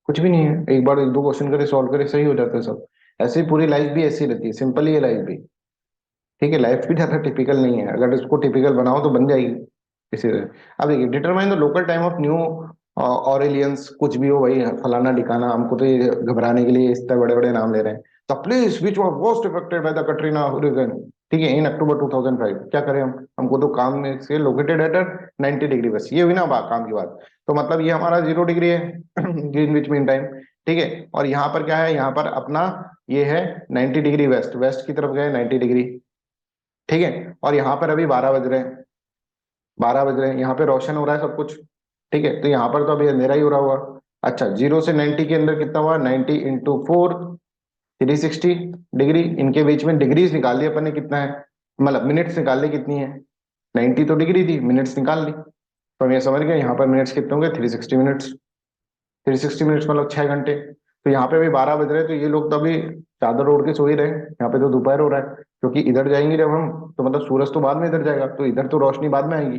कुछ भी नहीं है, एक बार एक दो क्वेश्चन करे, सॉल्व करे, सही हो जाता है सब। ऐसे ही पूरी लाइफ भी ऐसी रहती है, सिंपल ही है लाइफ भी। ठीक है, लाइफ भी ज्यादा टिपिकल नहीं है, अगर इसको टिपिकल बनाओ तो बन जाएगी इसी तरह। अब देखिए, determine the local time of New Orleans, कुछ भी हो भाई, फलाना ठिकाना, हमको तो ये घबराने के लिए इतने बड़े बड़े नाम ले रहे हैं। The place which was most affected by the Katrina hurricane, ठीक है, इन अक्टूबर 2005। क्या करें हम, हमको तो काम में से लोकेटेड एट 90 डिग्री, बस ये हुई ना बात, काम की बात। तो मतलब ये हमारा 0 डिग्री है ग्रीनविच मीन टाइम। ठीक है, और यहाँ पर क्या है, यहाँ पर अपना ये है 90 डिग्री वेस्ट, वेस्ट की तरफ गए 90 डिग्री। ठीक है, और यहाँ पर अभी 12 बज रहे हैं, 12 बज रहे हैं, यहाँ पे रोशन हो रहा है सब कुछ। ठीक है, तो यहाँ पर तो अभी अंधेरा ही हो रहा होगा। अच्छा, 0 से 90 के अंदर कितना हुआ? 90 × 4, 360 डिग्री। इनके बीच में डिग्रीज निकाल ली अपन ने, कितना है, मतलब मिनट्स निकाल ली कितनी है। 90 तो डिग्री थी, मिनट्स निकाल ली। तो हम ये समझ गए यहाँ पर मिनट्स कितने होंगे, 360 मिनट्स। 360 मिनट्स मतलब 6 घंटे। तो यहाँ पे अभी 12 बज रहे हैं, तो ये लोग तो अभी चादर ओढ़ के सो ही रहे हैं, यहाँ पे तो दोपहर हो रहा है। क्योंकि इधर जाएंगे जब हम, तो मतलब सूरज तो बाद में इधर जाएगा, तो इधर तो रोशनी बाद में आएगी।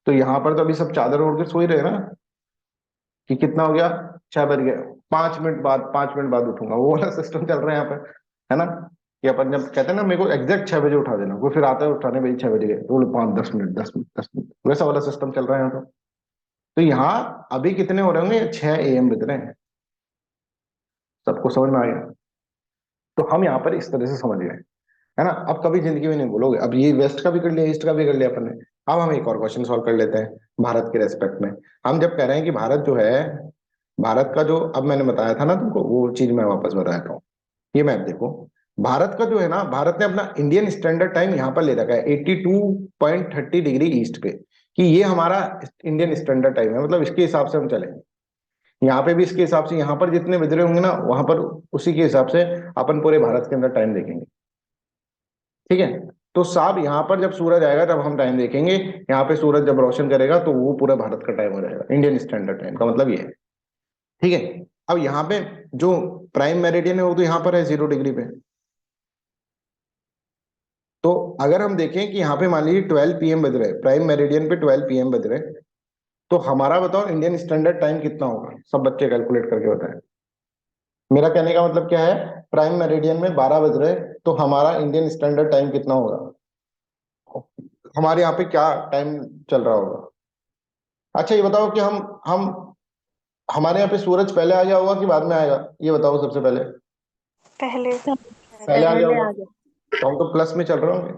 तो यहाँ पर तो अभी सब चादर ओढ़ के सो ही रहे हैं ना। कि कितना हो गया, 6 बज गए, 5 मिनट बाद, 5 मिनट बाद उठूंगा, वो वाला सिस्टम चल रहा है यहाँ पर, है ना। कि अपन जब कहते हैं ना मेरे को एग्जैक्ट 6 बजे उठा देना, कोई फिर आता है उठाने, भाई 6 बज गए, तो बोले 5 10 मिनट, 10 मिनट, 10 मिनट, वैसा वाला सिस्टम चल रहा है यहाँ। तो यहाँ अभी कितने हो रहे होंगे, 6 AM बज रहे हैं। सबको समझ में आ गया? तो हम यहाँ पर इस तरह से समझ गए, है ना। अब कभी जिंदगी में नहीं बोलोगे। अब ये वेस्ट का भी कर लिया, ईस्ट का भी कर लिया अपन ने। अब हम एक और क्वेश्चन सॉल्व कर लेते हैं भारत के रेस्पेक्ट में। हम जब कह रहे हैं कि भारत जो है, भारत का जो अब मैंने बताया था ना तुमको, वो चीज मैं वापस बताता हूँ। ये मैप देखो, भारत का जो है ना, भारत ने अपना इंडियन स्टैंडर्ड टाइम यहाँ पर ले रखा है 82.30 डिग्री ईस्ट पे, कि ये हमारा इंडियन स्टैंडर्ड टाइम है, मतलब इसके हिसाब से हम चलेंगे। यहाँ पे भी इसके हिसाब से, यहाँ पर जितने बज रहे होंगे ना, वहां पर उसी के हिसाब से अपन पूरे भारत के अंदर टाइम देखेंगे। ठीक है, तो साहब यहाँ पर जब सूरज आएगा तब हम टाइम देखेंगे, यहाँ पे सूरज जब रोशन करेगा तो वो पूरा भारत का टाइम हो जाएगा, इंडियन स्टैंडर्ड टाइम का मतलब ये है। ठीक है, अब यहाँ पे जो प्राइम मेरिडियन है वो तो यहाँ पर है 0 डिग्री पे। तो अगर हम देखें कि यहाँ पे मान लीजिए 12 PM बज रहे हैं, प्राइम मेरिडियन पे 12 PM बज रहे हैं, तो हमारा बताओ इंडियन स्टैंडर्ड टाइम कितना होगा, सब बच्चे कैलकुलेट करके बताएं। मेरा कहने का मतलब क्या है, प्राइम मेरिडियन में 12 बज रहे हैं, तो हमारा इंडियन स्टैंडर्ड टाइम कितना होगा, हमारे यहाँ पे क्या टाइम चल रहा होगा। अच्छा ये बताओ कि हम हमारे यहाँ पे सूरज पहले आ गया होगा कि बाद में आएगा, ये बताओ सबसे पहले। पहले। पहले आ गया होगा, तो हम तो प्लस में चल रहे होंगे।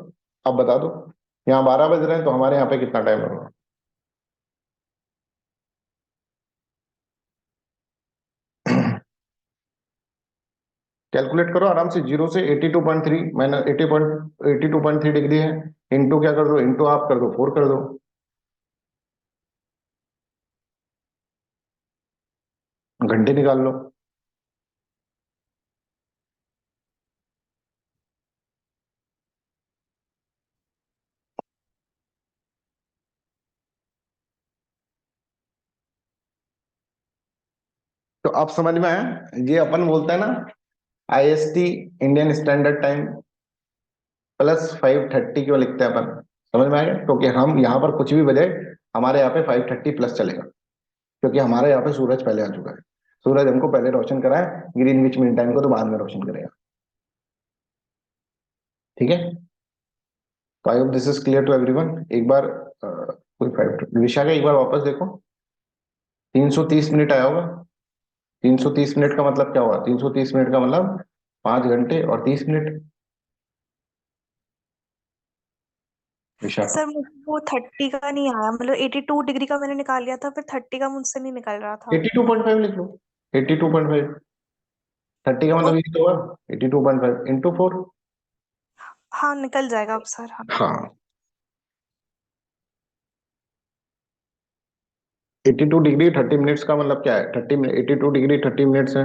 अब बता दो, यहाँ 12 बज रहे हैं, तो हमारे यहाँ पे कितना टाइम होगा। कैलकुलेट करो आराम से, 0 से 82.3 माइनस 82.3 डिग्री है, इंटू क्या कर दो, इंटू आप कर दो 4 कर दो। घंटे निकाल लो। तो आप समझ में आया, ये अपन बोलते हैं ना IST, Indian standard time plus 5:30 क्यों लिखते हैं अपन, समझ में आएगा, क्योंकि हम यहाँ पर कुछ भी बजे हमारे यहाँ पे 5:30 प्लस चलेगा, क्योंकि हमारे यहाँ पे सूरज पहले आ चुका है। सूरज हमको पहले रोशन करा है, ग्रीनविच मीन टाइम को तो बाद में रोशन करेगा। ठीक है, तो I hope this is clear to everyone. एक बार कोई 5 विशा का एक बार वापस देखो, 330 मिनट आया होगा। 330 मिनट का मतलब क्या हुआ, 330 मिनट का मतलब 5 घंटे और 30 मिनट। विशा सर मुझे वो 30 का नहीं आया, मतलब 82 डिग्री का मैंने निकाल लिया था, फिर 30 का मुझसे नहीं निकल रहा था। 82.5 लिख लो, 82.5, 30 का मतलब ये तो हुआ 82.5 इंटू 4। हाँ निकल जाएगा अब सर, हाँ। हाँ, 82 डिग्री 30 मिनट्स का मतलब क्या है, 82 डिग्री 30 मिनट्स है,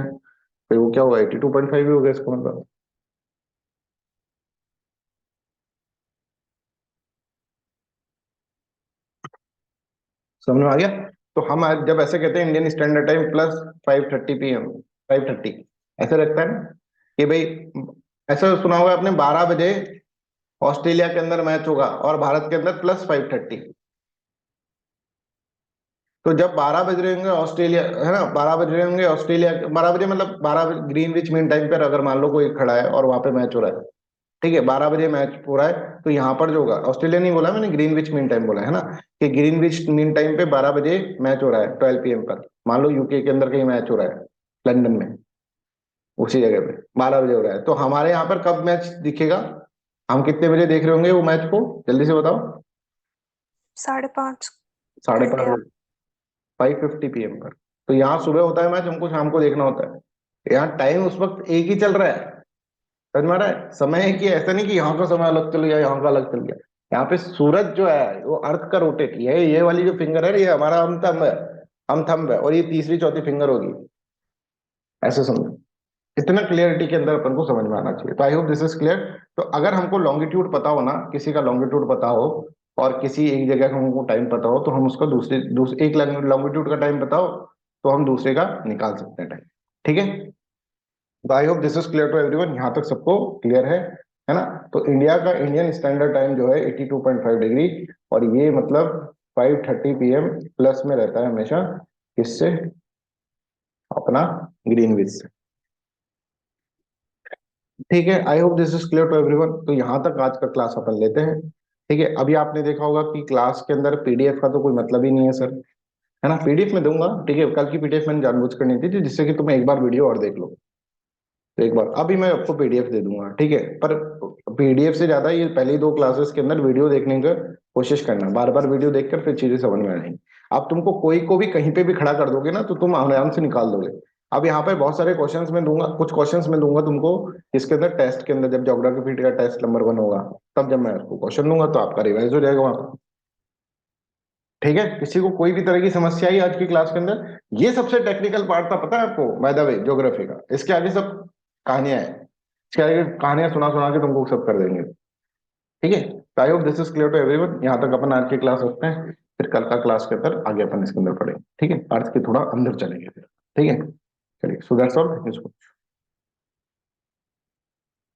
फिर वो क्या होगा 82.5 ही हो गया इसका मतलब। समझ में आ गया। तो हम आज जब ऐसे कहते हैं Indian standard time plus 5:30 PM, 5:30 ऐसे लगता है ना कि भाई, ऐसा सुना होगा आपने 12 बजे ऑस्ट्रेलिया के अंदर मैच होगा और भारत के अंदर प्लस 5:30। तो जब 12 बज रहे होंगे ऑस्ट्रेलिया, है ना, 12 बज रहे होंगे ऑस्ट्रेलिया, 12 बजे मतलब 12 ग्रीनविच मीन टाइम पर अगर मान लो कोई खड़ा है और वहां पे मैच हो रहा है, ठीक है, 12 बजे मैच हो रहा है, तो यहाँ पर जो होगा, ऑस्ट्रेलिया नहीं बोला मैंने, ग्रीनविच मीन टाइम बोला है ना, कि ग्रीनविच मीन टाइम पे 12 बजे मैच हो रहा है 12 PM पर। मान लो यूके के अंदर कहीं मैच हो रहा है, लंदन में, उसी जगह पे 12 बजे हो रहा है, तो हमारे यहाँ पर कब मैच दिखेगा, हम कितने बजे देख रहे होंगे वो मैच को, जल्दी से बताओ। 5:30 5:30 घंटे। बजे, 5:50 PM पर। तो यहाँ सुबह होता है मैच, हमको शाम को देखना होता है। यहाँ टाइम उस वक्त एक ही चल रहा है, समझ में आ रहा है, समय है कि ऐसा नहीं कि यहाँ का समय अलग चल गया यहाँ का अलग चल गया। यहाँ पे सूरज जो है वो अर्थ का रोटेट, ये वाली जो फिंगर है ये हमारा हम थंब है, हम थंब है, और ये तीसरी चौथी फिंगर होगी, ऐसे समझो। इतना क्लियरिटी के अंदर अपन को समझ में आना चाहिए। तो I hope this is clear. तो अगर हमको लॉन्गिट्यूड पता हो ना, किसी का लॉन्गिट्यूड पता हो और किसी एक जगह का हमको टाइम पता हो, तो हम उसका दूसरे एक लॉन्गिट्यूड का टाइम पता हो तो हम दूसरे का निकाल सकते हैं टाइम। ठीक है, तो I hope this is clear to everyone, यहाँ तक सबको क्लियर है ना। तो इंडिया का इंडियन स्टैंडर्ड टाइम जो है 82.5 डिग्री, और ये मतलब 5:30 PM प्लस में रहता है हमेशा, किससे, अपना ग्रीनविच से। ठीक है, I hope this is clear to everyone. तो यहाँ तक आज का क्लास अपन लेते हैं। ठीक है, अभी आपने देखा होगा कि क्लास के अंदर PDF का तो कोई मतलब ही नहीं है सर, है ना, PDF में दूंगा, ठीक है, कल की PDF मैंने जानबूझ कर नहीं दी थी, जिससे कि तुम एक बार वीडियो और देख लो। तो एक बार अभी मैं आपको PDF दे दूंगा, ठीक है, पर PDF से ज्यादा ये पहली 2 क्लासेस के अंदर वीडियो देखने का कोशिश करना, बार बार वीडियो देखकर फिर चीजें समझ में आएंगी। अब तुमको कोई को भी कहीं पे भी खड़ा कर दोगे ना तो तुम आराम से निकाल दोगे। अब यहाँ पे बहुत सारे क्वेश्चंस में दूंगा, कुछ क्वेश्चंस में दूंगा तुमको इसके अंदर टेस्ट के अंदर, जब ज्योग्राफी का टेस्ट नंबर 1 होगा तब जब मैं आपको क्वेश्चन दूंगा तो आपका रिवाइज हो जाएगा वहां पर। ठीक है, किसी को कोई भी तरह की समस्या आई आज की क्लास के अंदर? ये सबसे टेक्निकल पार्ट था, पता है आपको, बाय द वे, ज्योग्राफी का। इसके आगे सब कहानियां हैं, इसके आगे कहानियां सुना सुना के तुमको सब कर देंगे। ठीक है, I hope this is clear to everyone. यहाँ तक अपन आज की क्लास रखते हैं, फिर कल का क्लास के अंदर आगे अपन इसके अंदर पढ़ेंगे। ठीक है, अर्थ के थोड़ा अंदर चलेंगे फिर। ठीक है, चलिए, सो दैट्स ऑल।